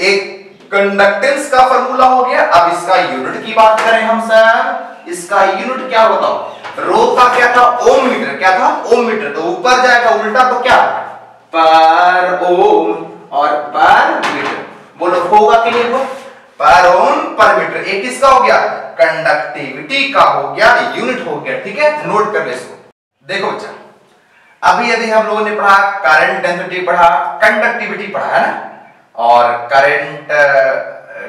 एक कंडक्टेंस का फार्मूला हो गया। अब इसका यूनिट की बात करें हम सर, इसका यूनिट क्या बताओ, रो का क्या था, ओम मीटर। क्या था, ओम मीटर। तो ऊपर जाएगा, उल्टा तो क्या, पर ओम और पर मीटर। बोलो होगा कि नहीं होगा, पर ओम पर मीटर। एक किसका हो गया, कंडक्टिविटी का हो गया, यूनिट हो गया, ठीक है। नोट कर ले इसको। देखो बच्चा, अभी यदि हम लोगों ने पढ़ा करंट डेंसिटी, पढ़ा कंडक्टिविटी, पढ़ा है ना, और करंट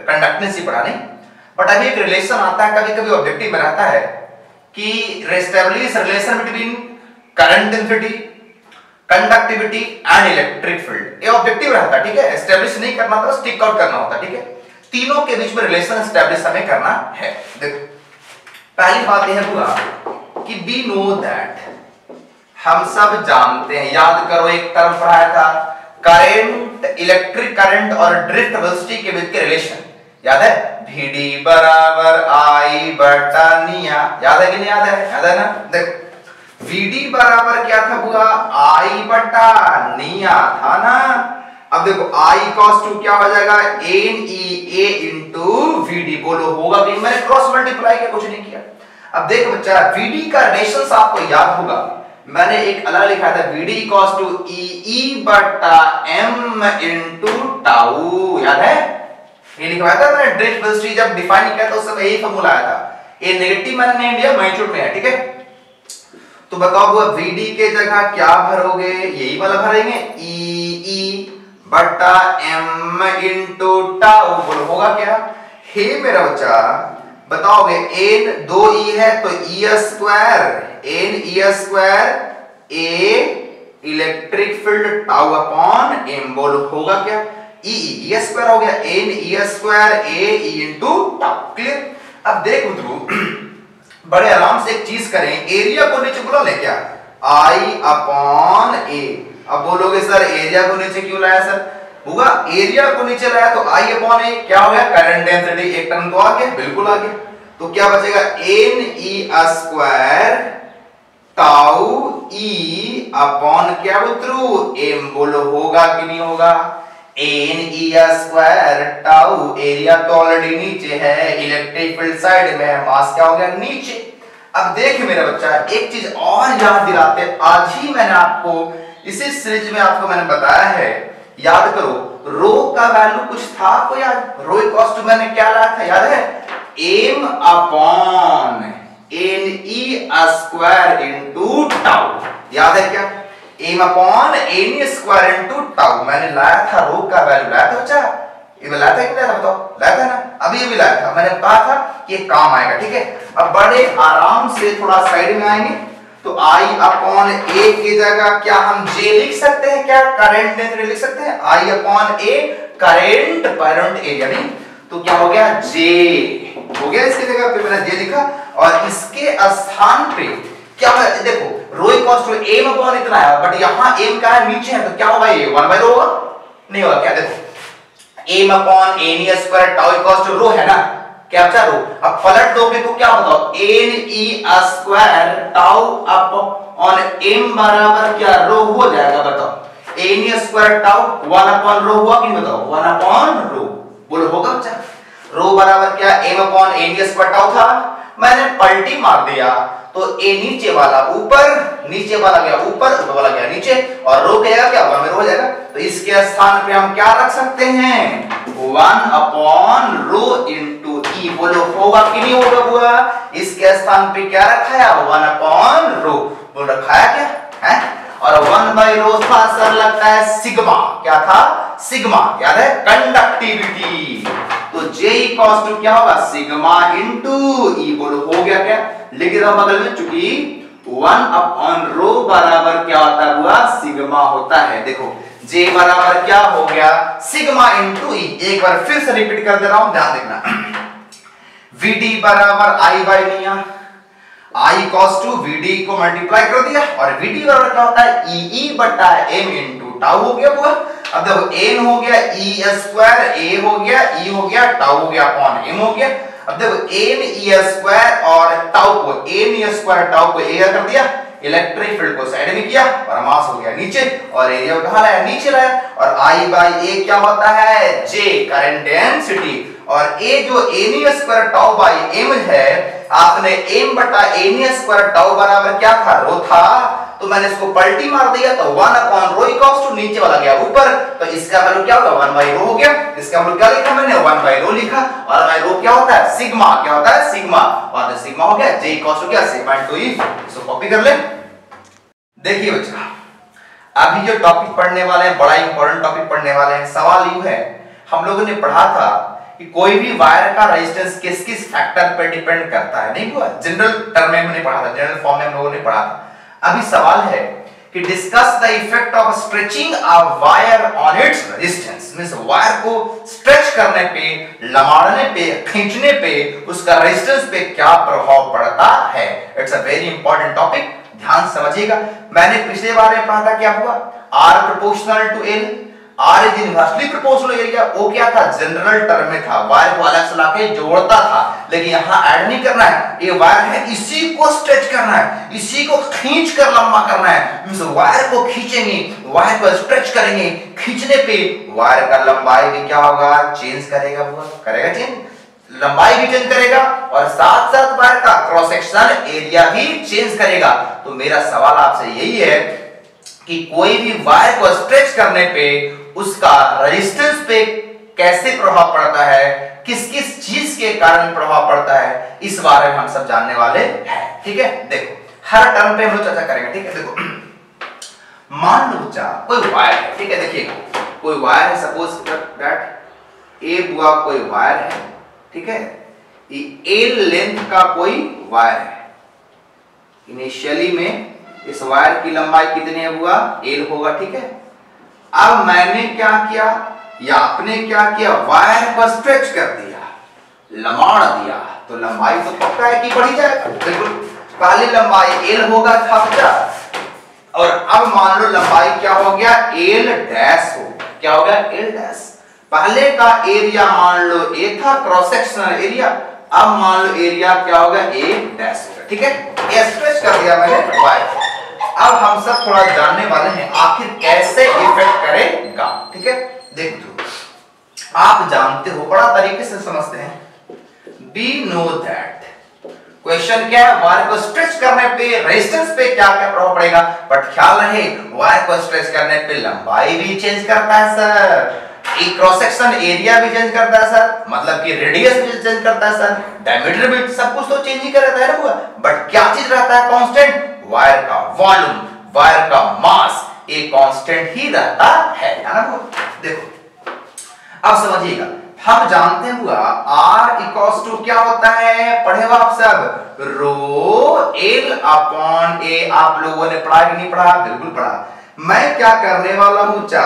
कंडक्टेंस ही पढ़ा नहीं। बट अभी एक रिलेशन आता है, कभी कभी ऑब्जेक्टिव में रहता है कि establish relation between current density, conductivity and electric field. ये ऑब्जेक्टिव रहता है, ठीक है। एस्टैब्लिश नहीं करना था, बस टिक आउट करना होता, ठीक है। तीनों के बीच में रिलेशन एस्टैब्लिश हमें करना है। देखो पहली बात यह है पूरा कि वी नो दैट, हम सब जानते हैं, याद करो एक टर्म पढ़ाया था, करंट, इलेक्ट्रिक करंट और ड्रिफ्ट वेलोसिटी के बीच के रिलेशन। याद है, VD बराबर I बटा निया। याद है कि नहीं याद है, याद है ना। देखो VD बराबर क्या था बुआ, I बटा निया था ना। अब देखो I इक्वल्स टू क्या हो जाएगा, NEA इंटू VD। बोलो होगा कि मैंने क्रॉस मल्टीप्लाई किया, कुछ नहीं किया। अब देखो बच्चा, VD का रिलेशन आपको याद होगा, मैंने एक अलग लिखा था, VD इक्वल्स टू EE बटा M इंटू टाउ। याद है, ये लिखवाया था मैंने ड्रिफ्ट वेलोसिटी जब डिफाइन किया था उस समय यही फॉर्मूला आया था। ये नेगेटिव मैंने नहीं लिया, मैग्नीट्यूड में है, ठीक है। तो बताओ वो vd के जगह क्या भरोगे, यही वाला भरेंगे e बटा m इनटू टाउ। बोलो होगा क्या? हे मेरा बच्चा बताओगे n 2e है तो e square n e square a electric field tau upon m। बोलो होगा क्या? e स्क्वायर हो गया n e square a e into tau. Clear? अब देख मित्रों बड़े आराम से एक चीज करें, एरिया को नीचे बुला ले क्या, I अपॉन a। अब बोलोगे सर एरिया को नीचे क्यों लाया सर? होगा एरिया को नीचे लाया तो I अपॉन a क्या हो गया, करंट डेंसिटी, एक टर्म तो आ गया, बिल्कुल आ गया। तो क्या बचेगा n e square tau e upon क्या मित्रों m। बोलो होगा कि नहीं होगा? n e square tau, area तो ऑलरेडी नीचे है, इलेक्ट्रिक फील्ड साइड में है, मास क्या हो गया नीचे। अब देखिए मेरा बच्चा एक चीज और याद दिलाते, आज ही मैंने आपको इसी सीरीज में आपको मैंने बताया है, याद करो रो का वैल्यू कुछ था आपको याद? रो इक्वल्स टू मैंने क्या लाया था याद है? m upon n e square into tau. याद है क्या? m upon n square into tau मैंने लाया था, रो का वैल्यू लाया था बच्चा। ये लाया था कि नहीं बताओ? लाया था ना? अभी ये भी लाया था, मैंने कहा था कि ये काम आएगा, ठीक है। अब बड़े आराम से थोड़ा साइड में आएंगे तो I अपॉन a की जगह क्या हम J लिख सकते हैं क्या? करंट डेंसिटी लिख सकते हैं, I upon a current per unit area, नहीं तो क्या हो गया J हो गया, इसकी जगह पे मैंने J लिखा और इसके स्थान पे क्या है देखो रो इक्वल्स टू m अपॉन इतना है, बट यहां m का है नीचे है तो क्या होगा ये 1 बाय रो होगा, नहीं होगा क्या? देखो m upon n e square tau equals to rho है ना, क्या बचा रो। अब पलट दोगे तो क्या बताओ n e square tau upon m बराबर क्या रो हो जाएगा बताओ। n e square tau 1 upon rho हुआ कि नहीं बताओ? 1 अपॉन रो। बोलो होगा बच्चा? रो बराबर क्या m upon n e square tau था, मैंने पलटी मार दिया तो a नीचे वाला ऊपर, नीचे वाला गया ऊपर, ऊपर वाला गया नीचे और रो कहेगा क्या 1 में रो हो जाएगा। तो इसके स्थान पे हम क्या रख सकते हैं? 1 अपॉन रो इनटू e। बोलो होगा कि नहीं होगा बुआ? इसके स्थान पे क्या रखा है? 1 अपॉन रो। बोल रखा है क्या है? और 1 बाय रो था सर लगता है सिग्मा, क्या था? सिग्मा, याद है कंडक्टिविटी। तो J इक्वल्स टू क्या होगा? Sigma into E। बोलो हो गया क्या? लिख दो बगल में, चूंकि 1 अपॉन रो बराबर क्या होता है बुआ? सिग्मा होता है। देखो J बराबर क्या हो गया? Sigma into E। एक बार फिर से रिपीट कर दे रहा हूं, ध्यान देखना। VD बराबर I बाय निया, I इक्वल्स टू VD को मल्टीप्लाई कर दिया और VD बराबर क्या होता है? EE बटा m इनटू टाउ हो गया बुआ। अब देखो n हो गया e स्क्वायर, a हो गया, e हो गया, टाउ हो गया अपॉन m हो गया। अब देखो n e स्क्वायर और टाउ को n e स्क्वायर टाउ को a कर दिया, इलेक्ट्रिक फील्ड को साइड में किया और मास हो गया नीचे और एरिया को कहां लाया? नीचे लाया। और I बाय a क्या होता है? J current density. और a जो n e square tau by m है, आपने m बटा n e स्क्वायर टाउ बराबर क्या था? रो था, तो मैंने इसको पलटी मार दिया तो 1 अपॉन रो इक्वल्स टू नीचे वाला गया ऊपर, तो इसका वैल्यू क्या होगा? 1 बाय रो हो गया। इसका वैल्यू क्या लिखा मैंने? 1 बाय रो लिखा। और बाय रो क्या होता है? सिग्मा। क्या होता है? सिग्मा। और सिग्मा हो गया J इक्वल्स टू क्या? Sigma into E। इसको कॉपी कर ले। देखिए बच्चा अभी जो टॉपिक पढ़ने वाले हैं बड़ा इंपॉर्टेंट टॉपिक पढ़ने वाले हैं। सवाल यूं है, हम लोगों ने पढ़ा था कि कोई भी वायर का रेजिस्टेंस किस किस फैक्टर पर डिपेंड करता है, नहीं हुआ? जनरल टर्म में हमने पढ़ा था, जनरल फॉर्म में हम लोगों ने पढ़ा था। अभी सवाल है कि discuss the effect of stretching a wire on its resistance. Means wire को स्ट्रेच करने पे, लमाड़ने पे, खींचने पे उसका रेजिस्टेंस पे क्या प्रभाव पड़ता है। It's a very important topic, ध्यान समझिएगा। मैंने पिछले बार में पढ़ा था क्या हुआ? R proportional to L, R is inversely proportional area. वो क्या था? जनरल टर्म में था, वायर को अलग से लाके जोड़ता था, लेकिन यहां ऐड नहीं करना है। ये वायर है, इसी को स्ट्रेच करना है, इसी को खींच कर लंबा करना है। मींस वायर को खींचेंगे, वायर को स्ट्रेच करेंगे, खींचने पे वायर का लंबाई भी क्या होगा? चेंज करेगा, करेगा चेंज, लंबाई भी चेंज करेगा और साथ साथ वायर का क्रॉस सेक्शन एरिया भी चेंज करेगा। तो मेरा सवाल आपसे यही है कि कोई भी वायर को स्ट्रेच करने पे उसका रेजिस्टेंस पे कैसे प्रभाव पड़ता है, किस किस चीज के कारण प्रभाव पड़ता है, इस बारे में हम सब जानने वाले हैं। ठीक है, देखो हर टर्म पे हम लोग चर्चा करेंगे। ठीक है, देखो मान लो बच्चा कोई वायर है। ठीक है, देखिएगा कोई वायर है, सपोज दैट ए बुआ कोई वायर है। ठीक है, एल लेंथ का कोई वायर है। इनिशियली में इस वायर की लंबाई कितनी है बुआ, एल होगा। ठीक है, अब मैंने क्या किया या आपने क्या किया, वायर को स्ट्रेच कर दिया, लमाड़ दिया, तो लंबाई तो पक्का है कि बढ़ी जाएगा। बिल्कुल, पहली लंबाई एल होगा था बच्चा, और अब मान लो लंबाई क्या हो गया, एल डैश हो गया। क्या हो गया, एल डैश। पहले का एरिया मान लो ए था, क्रॉस सेक्शनल एरिया, अब मान लो एरिया क्या होगा, ए डैश होगा। ठीक है, ये स्ट्रेच कर दिया मैंने वायर। अब हम सब थोड़ा जानने वाले हैं आखिर कैसे इफेक्ट करेगा। ठीक है, देखो आप जानते हो, बड़ा तरीके से समझते हैं। We know that क्वेश्चन क्या है, वायर को स्ट्रेच करने पे रेजिस्टेंस पे क्या क्या प्रभाव पड़ेगा, बट ख्याल रहे वायर को स्ट्रेच करने पे लंबाई भी चेंज करता है सर, एक क्रॉस सेक्शन एरिया भी चेंज करता है सर, मतलब कि रेडियस भी चेंज करता है सर, डायमीटर भी, सब कुछ तो चेंज ही करता है ना, बट क्या चीज रहता है कांस्टेंट, वायर का वॉल्यूम, वायर का मास, एक कांस्टेंट ही रहता है ना। देखो अब समझिएगा, हम जानते हैं हुआ R इक्वल्स टू क्या होता है, पढ़े हो आप सब, रो एल अपॉन ए। आप लोगों ने पढ़ा कि नहीं पढ़ा, बिल्कुल पढ़ा। मैं क्या करने वाला हूं चा,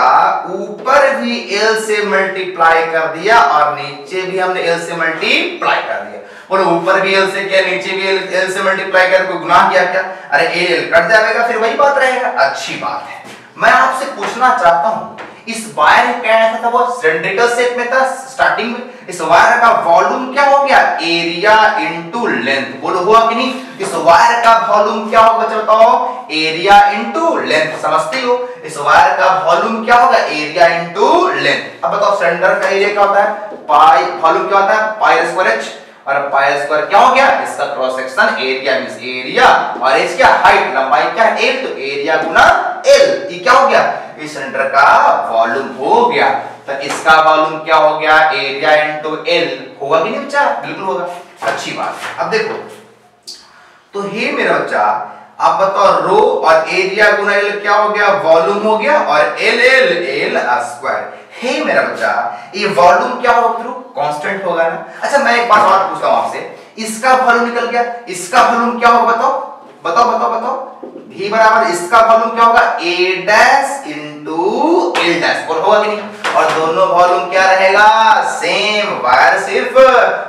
ऊपर भी एल से मल्टीप्लाई कर दिया और नीचे भी हमने एल से मल्टीप्लाई कर दिया। बोलो ऊपर भी एल से किया, नीचे भी एल से मल्टीप्लाई कर, कोई गुनाह किया क्या, अरे एल कट जाएगा, फिर वही बात रहेगा। अच्छी बात है। मैं आपसे पूछना चाहता हूं, इस वायर क्या था, वो सिलेंड्रिकल शेप में था स्टार्टिंग में, इस वायर का वॉल्यूम क्या हो गया, एरिया इनटू लेंथ। बोलो हुआ कि नहीं, इस वायर का वॉल्यूम क्या होगा, बच्चा बताओ, एरिया इनटू लेंथ। समझते हो, इस वायर का वॉल्यूम क्या होगा, एरिया इनटू लेंथ। अब बताओ सिलेंडर का एरिया क्या होता है, पाई, वॉल्यूम क्या होता है, पाई स्क्वायर h, और पाई स्क्वायर क्या हो गया, इसका cross section area means area, और इसकी हाइट लंबाई क्या है, l, तो एरिया गुना l, ये क्या हो गया, इस सिलेंडर का वॉल्यूम हो गया। तो इसका वॉल्यूम क्या हो गया, एरिया इनटू l होगा कि नहीं बच्चा, बिल्कुल होगा। अच्छी बात। अब देखो तो हे मेरा बच्चा, अब बताओ रो और एरिया गुना l क्या हो गया, वॉल्यूम हो गया, और l स्क्वायर। हे मेरा बच्चा, ये वॉल्यूम क्या होगा, थ्रू कांस्टेंट होगा ना। अच्छा मैं एक बात और पूछता हूं आपसे, इसका वॉल्यूम निकल गया, इसका वॉल्यूम क्या होगा, बताओ बताओ बताओ बताओ, v बराबर इसका वॉल्यूम क्या होगा, a dash into l dash, बोल होगा कि नहीं, और दोनों वॉल्यूम क्या रहेगा, सेम, वायर सिर्फ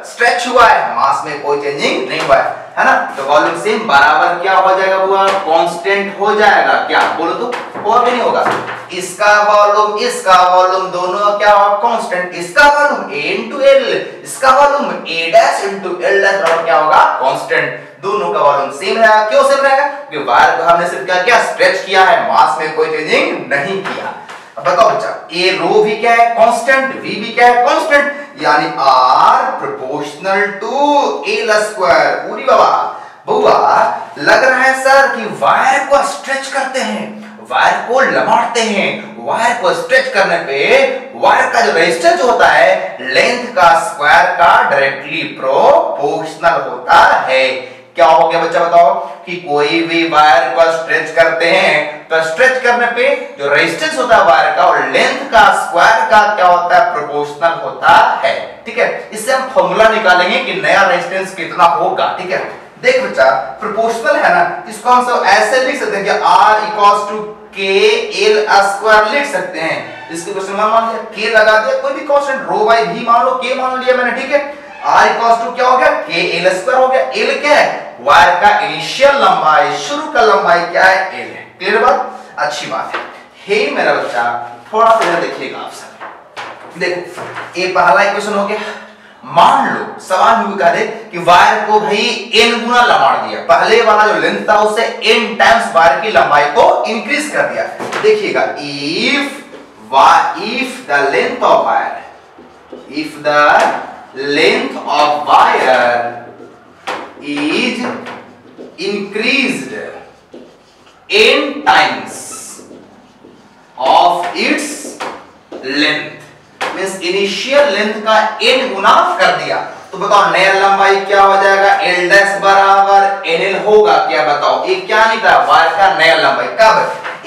स्ट्रेच हुआ है, मास में कोई चेंजिंग नहीं हुआ है ना, तो वॉल्यूम सेम बराबर क्या हो जाएगा बुआ, कांस्टेंट हो जाएगा। क्या बोलो तो, होगा कि नहीं होगा, इसका वॉल्यूम इसका वॉल्यूम दोनों क्या होगा, कांस्टेंट, इसका वॉल्यूम a इनटू l, इसका volume a dash into l dash बराबर क्या होगा, कांस्टेंट, दोनों का वॉल्यूम सेम रहेगा। क्यों सेम रहेगा, क्योंकि वायर को हमने सिर्फ क्या किया, स्ट्रेच किया है, मास में कोई चेंजिंग नहीं किया। अब बताओ बच्चा, ए रो भी क्या है, कांस्टेंट, वी भी क्या है, कांस्टेंट, यानी r proportional to l square. पूरी बाबा बुआ लग रहा है सर कि वायर को स्ट्रेच करते हैं, वायर को लमाड़ते हैं, वायर को स्ट्रेच करने पे वायर का जो रेजिस्टेंस होता है लेंथ का स्क्वायर का डायरेक्टली प्रोपोर्शनल होता है। क्या हो गया बच्चा बताओ, कि कोई भी वायर को स्ट्रेच करते हैं तो स्ट्रेच करने पे जो रेजिस्टेंस होता है वायर का और लेंथ का स्क्वायर का क्या होता है, प्रोपोर्शनल होता है। ठीक है, इससे हम फॉर्मूला निकालेंगे कि नया रेजिस्टेंस कितना होगा। ठीक है, देख बच्चा प्रोपोर्शनल है ना, इसको हम सब ऐसे लिख सकते हैं कि R equals to k l square लिख सकते हैं। इसके क्वेश्चन में मान लिया k लगा दिया, कोई भी कांस्टेंट रो बाय v मान लो, k मान लिया मैंने। ठीक है, R इक्वल्स टू क्या हो गया, k l स्क्वायर हो गया। l क्या है, वायर का इनिशियल लंबाई, शुरू का लंबाई क्या है, l है। क्लियर बात, अच्छी बात है। हे मेरा बच्चा थोड़ा सा देखिएगा आप सब, देखो ये पहला इक्वेशन हो गया। मान लो सवाल में कह दे कि वायर को भाई n गुना लंबाड़ दिया, पहले वाला जो लेंथ था उससे n टाइम्स वायर की लंबाई को इंक्रीज कर दिया। देखिएगा if the length of wire, if the length of wire is increased n times of its length, means initial length का n गुना कर दिया, तो बताओ नया लंबाई क्या हो जाएगा, l डैश बराबर nl होगा क्या, बताओ ये क्या निकला, वायर का नया लंबाई, कब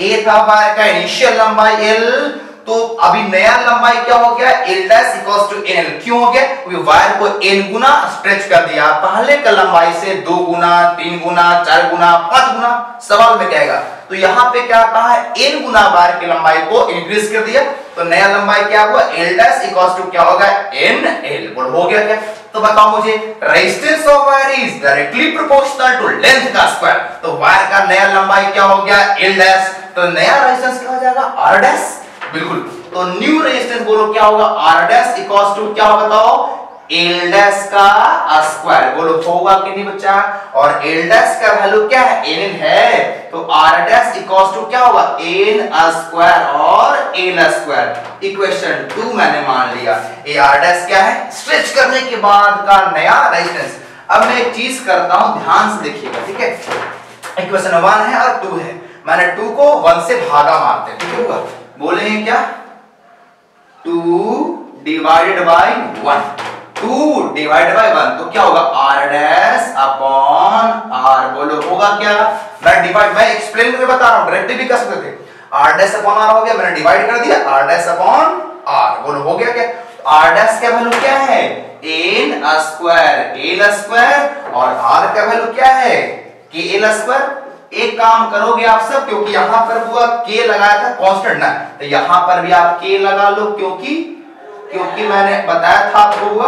a था वायर का इनिशियल लंबाई l, तो अभी नया लंबाई क्या हो गया, l dash equals to nl, क्यों हो गया, क्योंकि वायर को n गुना स्ट्रेच कर दिया, पहले का लंबाई से 2 गुना 3 गुना 4 गुना 5 गुना, सवाल में कहेगा, तो यहाँ पे क्या कहा है, n गुना वायर की लंबाई को इंक्रीज कर दिया, तो नया लंबाई क्या हुआ, l डैश इक्वल्स टू क्या होगा, nl, बोल हो गया क्या, तो बताओ मुझे, resistance of wire is directly proportional to length का स्क्वायर, तो वायर का नया लंबाई क्या हो गया, l डैश, तो नया रेजिस्टेंस क्या हो जाएगा, r डैश, बिल्कुल, तो न्यू रेजिस्टेंस बोलो क्या होगा, r डैश इक्वल्स टू क्या होगा, बताओ l डैश का स्क्वायर, बोलो होगा कि नहीं बच्चा, और l डैश का वैल्यू क्या है, n है, तो r डैश इक्वल्स टू क्या होगा, n स्क्वायर और l स्क्वायर, इक्वेशन 2 मैंने मान लिया, ये r डैश क्या है, स्ट्रेच करने के बाद का नया रेजिस्टेंस। अब मैं एक चीज करता हूं, ध्यान से देखिएगा, ठीक है, इक्वेशन 1 है और 2 है, मैंने 2 को 1 से भागा मारते हैं, ठीक है, बोलेंगे क्या, 2 डिवाइडेड बाय 1, 2 डिवाइडेड बाय 1, तो क्या होगा, r डैश अपॉन r, बोलो होगा क्या, मैं एक्सप्लेन करके बता रहा हूं, डायरेक्टली भी कर सकते थे, r डैश अपॉन r हो गया, मैंने डिवाइड कर दिया, r डैश अपॉन r, बोलो हो गया क्या, r डैश का वैल्यू क्या है, n स्क्वायर l स्क्वायर, और r का वैल्यू क्या है, k l स्क्वायर। एक काम करोगे आप सब, क्योंकि यहां पर हुआ k लगाया था कांस्टेंट ना, तो यहां पर भी आप k लगा लो, क्योंकि मैंने बताया था आपको हुआ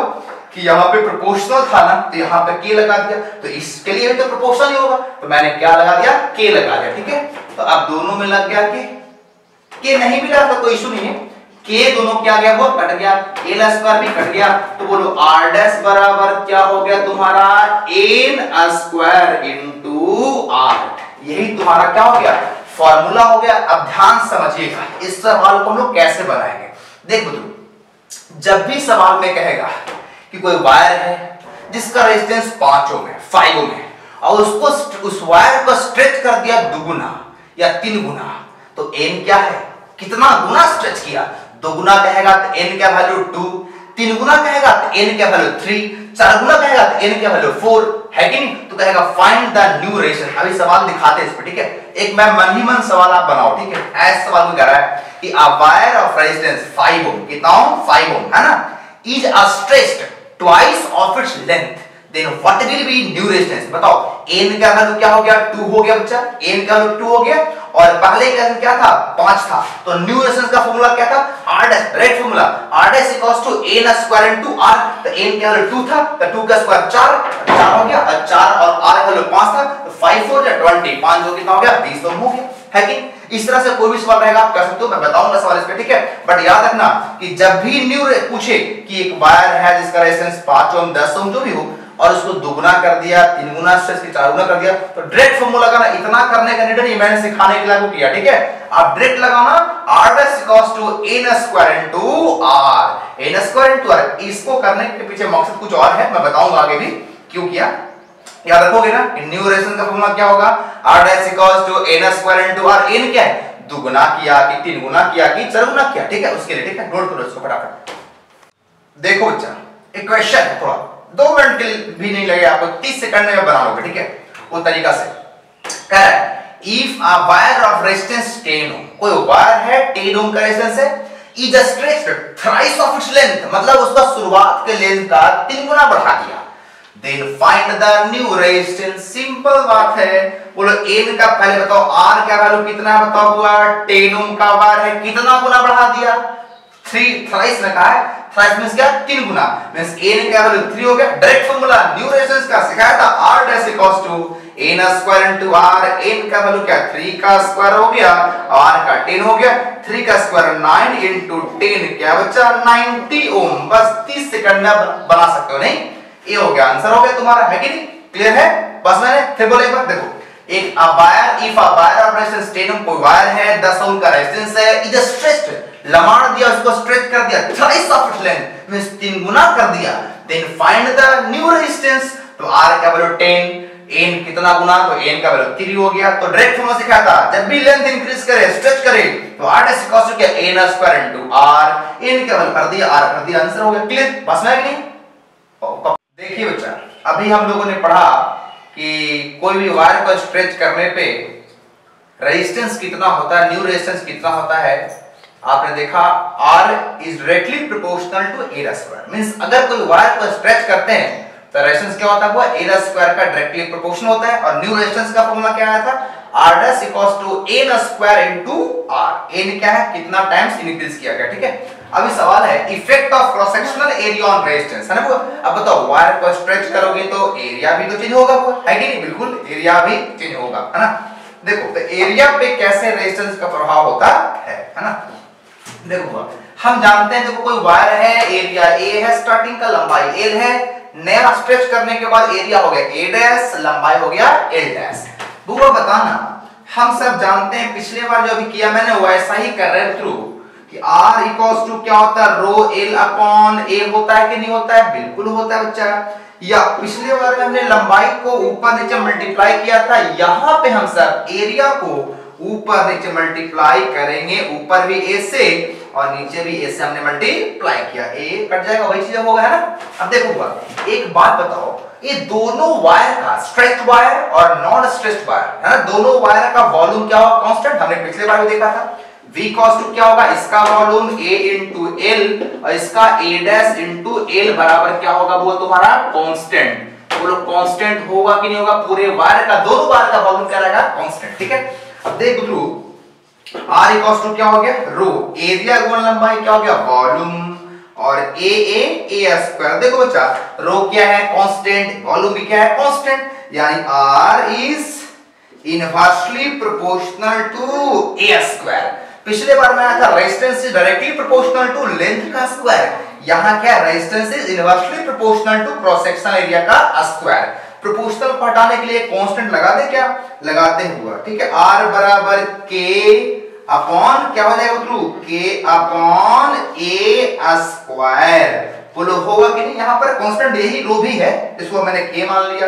कि यहाँ पे प्रोपोर्शनल था ना, तो यहाँ पे k लगा दिया, तो इसके लिए भी तो प्रोपोर्शनल ही होगा, तो मैंने क्या लगा दिया, k लगा दिया, ठीक है, तो अब दोनों में लग गया k नहीं मिला तो कोई इशू नहीं है, k दोनों क्या गया, वो कट गया, l स्क्वायर भी कट गया, तो बोलो r डैश बराबर क्या हो गया तुम्हारा, n स्क्वायर इनटू r, यही तुम्हारा क्या हो गया, फॉर्मूला हो गया। अब ध्यान समझिएगा, इस सवाल को हम लोग कैसे बनाएंगे, देख बच्चों, जब भी सवाल में कहेगा कि कोई वायर है जिसका रेजिस्टेंस 5 ओम है, 5 ओम है, और उसको उस वायर को स्ट्रेच कर दिया 2 गुना या 3 गुना, तो n क्या है, कितना गुना स्ट्रेच किया, 2 गुना कहेगा तो n का वैल्यू 2, 3 गुना कहेगा तो n का वैल्यू 3, 4 गुना कहेगा तो n का वैल्यू 4 है कि नहीं, तो कहेगा फाइंड द न्यू रेजिस्टेंस। अभी सवाल दिखाते हैं इस पे, ठीक है, एक मैं मन ही मन सवाल आप बनाओ, ठीक है, ऐसा सवाल में कह रहा है कि a wire of resistance 5 ohm, कितना ओम, 5 ohm है ना, is stretched twice of its length, then what will be new resistance, बताओ n का वैल्यू क्या हो गया, 2 हो गया बच्चा, n का वैल्यू 2 हो गया, और पहले का क्या था, 5 था, तो न्यू रेजिस्टेंस का फार्मूला क्या था, r dash, right formula, r dash equals to n square into r, तो n का वैल्यू 2 था, तो 2 का स्क्वायर 4 हो गया, और 4 और r का वैल्यू 5 था, तो 5 4 या 20, 5 हो कितना हो गया, 20 ओम हो गया, है कि इस तरह से कोई भी सवाल रहेगा आप कर सकते हो, मैं बताऊंगा सवाल इस पे, ठीक है, बट याद रखना कि जब भी न्यू पूछे कि एक वायर है जिसका रेजिस्टेंस 5 ओम 10 ओम जो भी हो, और उसको दुगुना कर दिया, 3 गुना स्ट्रेच की 4 गुना कर दिया, तो डायरेक्ट फार्मूला लगाना, इतना करने का नीड नहीं, मैंने सिखाने के लिए आपको किया, ठीक है, आप डायरेक्ट लगाना, r dash equals to n square into r, n square into r, इसको करने के पीछे मकसद कुछ और है, मैं बताऊंगा आगे भी क्यों किया, याद रखोगे ना, न्यू रेजिस्टेंस का फार्मूला क्या होगा, r dash equals to n square into r, n क्या है, 2 गुना किया कि 3 गुना किया कि 4 गुना किया, ठीक है, उसके लिए, ठीक है, नोट करो इसको फटाफट। देखो बच्चा, एक क्वेश्चन है, थोड़ा 2 मिनट के लिए भी नहीं लगे आपको, 30 सेकंड में बना लोगे, ठीक है, वो तरीका से कह रहा है, if a wire of resistance 10 ओम, कोई वायर है 10 ओम का रेजिस्टेंस है, is stretched thrice of its length, मतलब उसका शुरुआत के लेंथ का 3 गुना बढ़ा दिया, then find the new resistance, simple बात है, बोलो n का पहले बताओ, r का वैल्यू कितना है बताओ, हुआ 10 ओम का वायर है, कितना गुना बढ़ा दिया, 3 थ्राइस लगा है, थ्राइस मींस क्या, 3 गुना, मींस n का वैल्यू 3 हो गया, डायरेक्ट फार्मूला न्यू रेजिस्टेंस का सिखाया था, r dash equals to n square into r, n का वैल्यू क्या, 3 का स्क्वायर हो गया, r का 10 हो गया, 3 का स्क्वायर 9 इनटू 10 क्या बच्चा, 90 ओम, बस 30 सेकंड में बना सकते हो, नहीं, ये हो गया, आंसर हो गया तुम्हारा, है कि नहीं, क्लियर है, बस मैंने फिर बोले एक बार, देखो, एक wire, if a wire of resistance 10 ओम, कोई वायर है 10 ओम का रेजिस्टेंस है, इज स्ट्रेच्ड, लमाड़ दिया, उसको स्ट्रेच कर दिया, thrice of its length, means 3 गुना कर दिया, then find the new resistance, तो r का वैल्यू 10, n कितना गुना, तो n का वैल्यू 3 हो गया। तो डायरेक्ट फॉर्मूला सिखाया था, जब भी लेंथ इंक्रीज करे, स्ट्रेच करे, तो r dash इक्वल टू क्या, n square into r, n का वैल्यू कर दिया, r कर दिया, आंसर हो गया। क्लियर, बस में नहीं। देखिए बच्चा, अभी हम लोगों ने पढ़ा कि कोई भी वायर को स्ट्रेच करने पे रेजिस्टेंस कितना होता है, न्यू रेजिस्टेंस कितना होता है। आपने देखा R is directly proportional to area square, means अगर कोई वायर को स्ट्रेच करते हैं तो रेजिस्टेंस क्या होता है, वो एरिया स्क्वायर का डायरेक्टली प्रोपोर्शनल होता है। और न्यू रेजिस्टेंस का फॉर्मूला क्या आया था, R dash equals to n square into R। n क्या है, कितना टाइम्स इंक्रीज किया गया, ठीक है। अभी सवाल है effect of cross sectional area on resistance, है ना वो। अब बताओ वायर को स्ट्रेच करोगे तो एरिया भी तो चेंज होगा, वो है कि नहीं, बिल्कुल एरिया भी चेंज होगा, है ना। देखो तो एरिया पे कैसे रेजिस्टेंस का प्रभाव होता है ना। देखो हम जानते हैं, देखो कोई वायर है, एरिया a है, स्टार्टिंग का लंबाई l है, नया स्ट्रेच करने के बाद एरिया हो गया a डैश, लंबाई हो गया l डैश। बुआ बताना, हम सब जानते हैं, पिछले बार जो अभी किया मैंने वैसा ही कर रहे हैं थ्रू, कि r इक्वल्स टू क्या होता है, रो l अपॉन a होता है कि नहीं होता है, बिल्कुल होता है बच्चा। या पिछले बार में हमने लंबाई को ऊपर नीचे मल्टीप्लाई किया था, यहाँ पे हम सब एरिया को ऊपर नीचे मल्टीप्लाई करेंगे, ऊपर भी a से और नीचे भी a से हमने मल्टीप्लाई किया, a कट जाएगा, वही चीज होगा, है ना। अब देखो एक बात बताओ, ये दोनों वायर का, स्ट्रेच्ड वायर और नॉन स्ट्रेच्ड वायर, है ना, दोनों वायर का वॉल्यूम क्या होगा, कांस्टेंट। हमने पिछले बार भी देखा था, V cos टू क्या होगा, इसका वॉल्यूम A into L और इसका A डैश into L बराबर क्या होगा, वो तुम्हारा कांस्टेंट। बोलो कांस्टेंट होगा कि नहीं होगा, पूरे वायर का, दोनों वायर का वॉल्यूम क्या रहेगा, कांस्टेंट, ठीक है। अब देख गुरु, R इक्वल्स टू क्या हो गया, रो, एरिया गुणा लंबाई क्या हो गया, वॉल्यूम, और a स्क्वायर। देखो बच्चा, रो क्या है, कांस्टेंट, वॉल्यूम भी क्या है, कांस्टेंट, यानी R is inversely proportional to a square. पिछले बार में आया था resistance is directly proportional to length का स्क्वायर, यहां क्या है, resistance is inversely proportional to cross sectional area का स्क्वायर। प्रोपोर्शनल को हटाने के लिए कांस्टेंट लगा दे, क्या लगाते हुआ, ठीक है। R बराबर k अपॉन क्या हो जाएगा through, k upon a square. बोलो होगा कि नहीं, यहां पर कांस्टेंट यही रो भी है, इसको मैंने k मान लिया।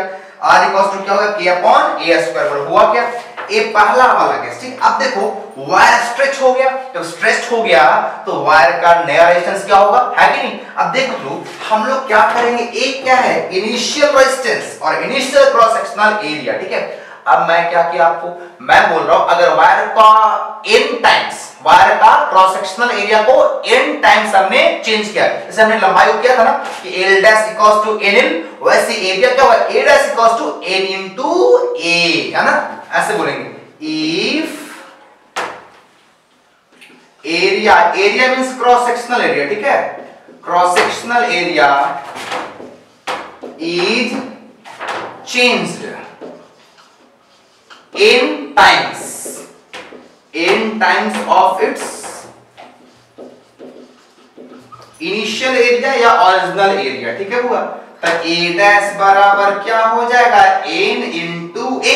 R इक्वल्स टू क्या होगा, k अपॉन a स्क्वायर। बोलो हुआ क्या, ये पहला वाला केस, ठीक। अब देखो वायर स्ट्रेच हो गया, जब स्ट्रेच हो गया तो वायर का नया रेजिस्टेंस क्या होगा, है कि नहीं। अब देखो तो हम लोग क्या करेंगे, एक क्या है इनिशियल रेजिस्टेंस और इनिशियल क्रॉस सेक्शनल एरिया, ठीक है। अब मैं क्या किया आपको, मैं बोल रहा हूं अगर वायर का n टाइम्स, वायर का क्रॉस सेक्शनल एरिया को n टाइम्स हमने चेंज किया, जैसे हमने लंबाई को किया था ना कि l dash equals to nl, वैसे एरिया क्या होगा, a dash equals to n into a, है ना, ऐसे बोलेंगे। If area, area means cross sectional area, ठीक है, cross sectional area is changed n times of its initial area या ओरिजिनल एरिया, ठीक है हुआ। तो a डैश बराबर क्या हो जाएगा, n into a,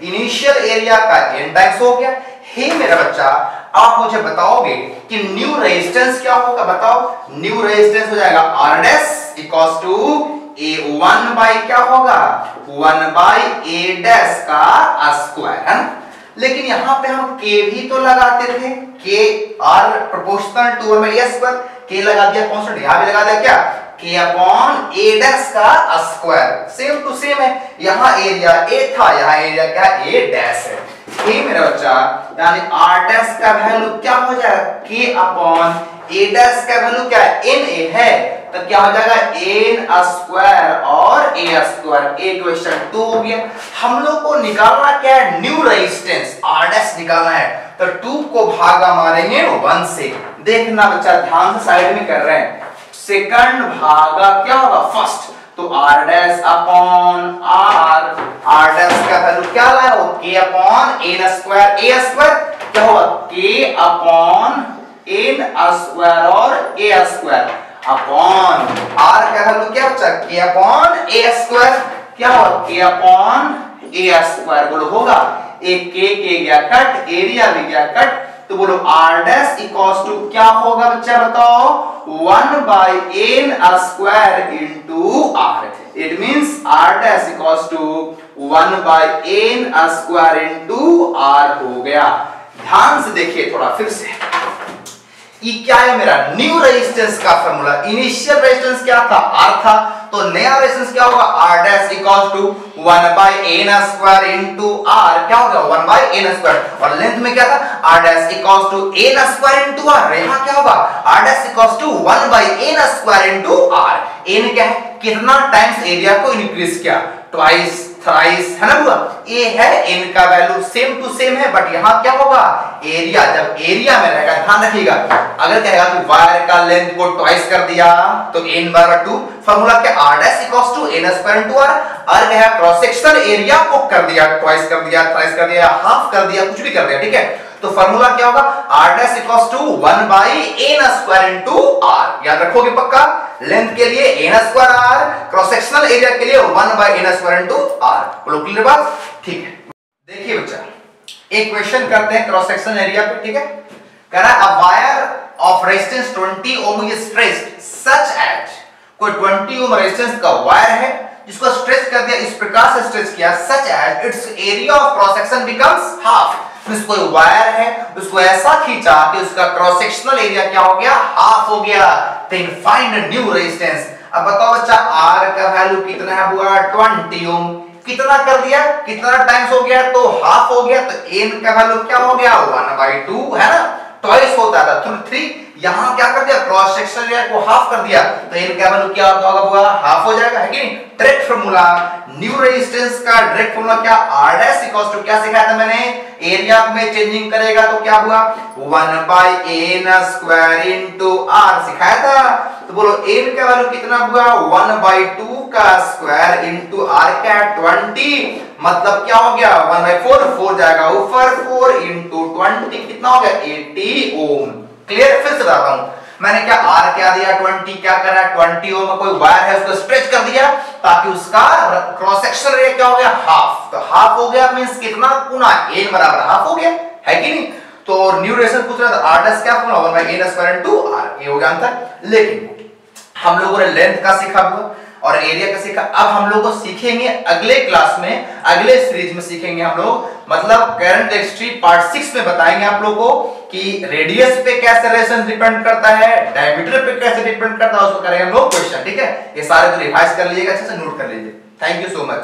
initial area का n टाइम्स हो गया। हे मेरा बच्चा, आप मुझे बताओगे कि न्यू रेजिस्टेंस क्या होगा, बताओ। न्यू रेजिस्टेंस हो जाएगा r dash equals to a1 by क्या होगा, 1 बाय a डैश का स्क्वायर, है ना। लेकिन यहां पे हम k भी तो लगाते थे, k r प्रोपोर्शनल टू में a स्क्वायर, k लगा दिया कांस्टेंट, यहां भी लगा दिया क्या, k अपॉन a डैश का स्क्वायर, सेम टू सेम है। यहां एरिया a था, यहां एरिया क्या a डैश है। ये मेरा बच्चा, यानी r डैश का वैल्यू क्या हो जाएगा, k अपॉन a डैश का वैल्यू क्या है, na है, तो क्या हो जाएगा n स्क्वायर और a स्क्वायर, इक्वेशन 2 हो गया। हम लोग को निकालना क्या है, न्यू रेजिस्टेंस r डैश निकालना है, तो 2 को भागा मारेंगे 1 से। देखना बच्चा, ध्यान से साइड में कर रहे हैं, सेकंड भागा क्या होगा फर्स्ट, तो r dash upon r dash का वैल्यू क्या लाया हो, k upon n square, a square क्या होगा, k अपॉन n स्क्वायर और a स्क्वायर अपॉन r का वैल्यू क्या बच्चा, k अपॉन a स्क्वायर क्या होगा, k अपॉन a स्क्वायर। बोलो होगा, एक k गया कट, एरिया भी गया कट, तो बोलो r डैश इक्वल्स टू क्या होगा बच्चा, बताओ, 1 by n square into r। It means r dash equals to 1/n² into r हो गया। ध्यान से देखिए थोड़ा फिर से, ये क्या है मेरा न्यू रेजिस्टेंस का फार्मूला। इनिशियल रेजिस्टेंस क्या था, r था, तो नया रेजिस्टेंस क्या होगा, r dash equals to 1/n² into r, क्या होगा 1/n², और लेंथ में क्या था r dash equals to n² into r, यहां क्या होगा r dash equals to 1/n² into r। n क्या है, कितना टाइम्स एरिया को इंक्रीज किया, ट्वाइस थ्राइस, है ना बुआ, ये है n का वैल्यू, सेम टू सेम है, बट यहां क्या होगा एरिया, जब एरिया में रहेगा, ध्यान रखिएगा, अगर कहेगा कि वायर का लेंथ को ट्वाइस कर दिया तो n बराबर 2, फार्मूला क्या r dash equals to n² into r, और कहेगा क्रॉस सेक्शनल एरिया को कर दिया, ट्वाइस कर दिया, थ्राइस कर दिया, हाफ कर दिया, कुछ भी कर दिया, ठीक है, तो फार्मूला क्या होगा r dash equals to 1/n² into r, याद रखोगे पक्का, लेंथ के लिए n² r, cross sectional area के लिए 1/n² इंटू r, बोलो क्लियर बात, ठीक है। देखिए बच्चा, एक क्वेश्चन करते हैं क्रॉस सेक्शनल एरिया पे, ठीक है, कह रहा है a wire of resistance 20 ohm is stretched such at, कोई 20 ओम रेजिस्टेंस का वायर है जिसको स्ट्रेच कर दिया, इस प्रकार से स्ट्रेच किया, such that its area of cross section becomes half, कोई वायर है उसको ऐसा खींचा कि उसका क्रॉस सेक्शनल एरिया क्या हो गया, हाफ हो गया, देन फाइंड न्यू रेजिस्टेंस। अब बताओ बच्चा r का वैल्यू कितना है हुआ 20 ओम, कितना कर दिया, कितना टाइम्स हो गया, तो हाफ हो गया, तो n का वैल्यू क्या हो गया 1/2, है ना, ट्वाइस होता था तो 3, यहां क्या कर दिया क्रॉस सेक्शनल एरिया को हाफ कर दिया, तो n का वैल्यू क्या होगा बुआ, हाफ हो जाएगा, है कि नहीं। डायरेक्ट फार्मूला न्यू रेजिस्टेंस का डायरेक्ट फार्मूला क्या, r डैश इक्वल्स टू, क्या सिखाया था मैंने, एरिया में चेंजिंग करेगा तो क्या हुआ 1/n² इंटू r सिखाया था, तो बोलो n का वैल्यू कितना हुआ 1/2 का स्क्वायर इंटू r का 20, मतलब क्या हो गया 1/4, 4 जाएगा ऊपर, 4 इंटू 20 कितना हो गया 80 ओम। क्लियर, फिर से बताता हूं, मैंने क्या r क्या दिया 20, क्या कर रहा है 20 ओम में कोई वायर है उसको स्ट्रेच कर दिया ताकि उसका क्रॉस सेक्शनल एरिया क्या हो गया हाफ, तो हाफ हो गया मींस कितना गुना n बराबर हाफ हो गया, है कि नहीं। तो न्यू रेजिस्टेंस पूछ रहा था r डैश क्या फॉर्मूला 1/n² इंटू r, ये हो गया आंसर। लेकिन हम लोगों ने लेंथ का सीखा हुआ और एरिया का सीखा, अब हम लोग को सीखेंगे अगले क्लास में, अगले सीरीज में सीखेंगे हम लोग, मतलब करंट इलेक्ट्रिसिटी पार्ट 6 में बताएंगे आप लोगों को कि रेडियस पे कैसे रेजिस्टेंस डिपेंड करता है, डायमीटर पे कैसे डिपेंड करता है, उसको करेंगे हम लोग क्वेश्चन, ठीक है। ये सारे को रिवाइज कर लीजिएगा, अच्छे से नोट कर लीजिए। Thank you so much.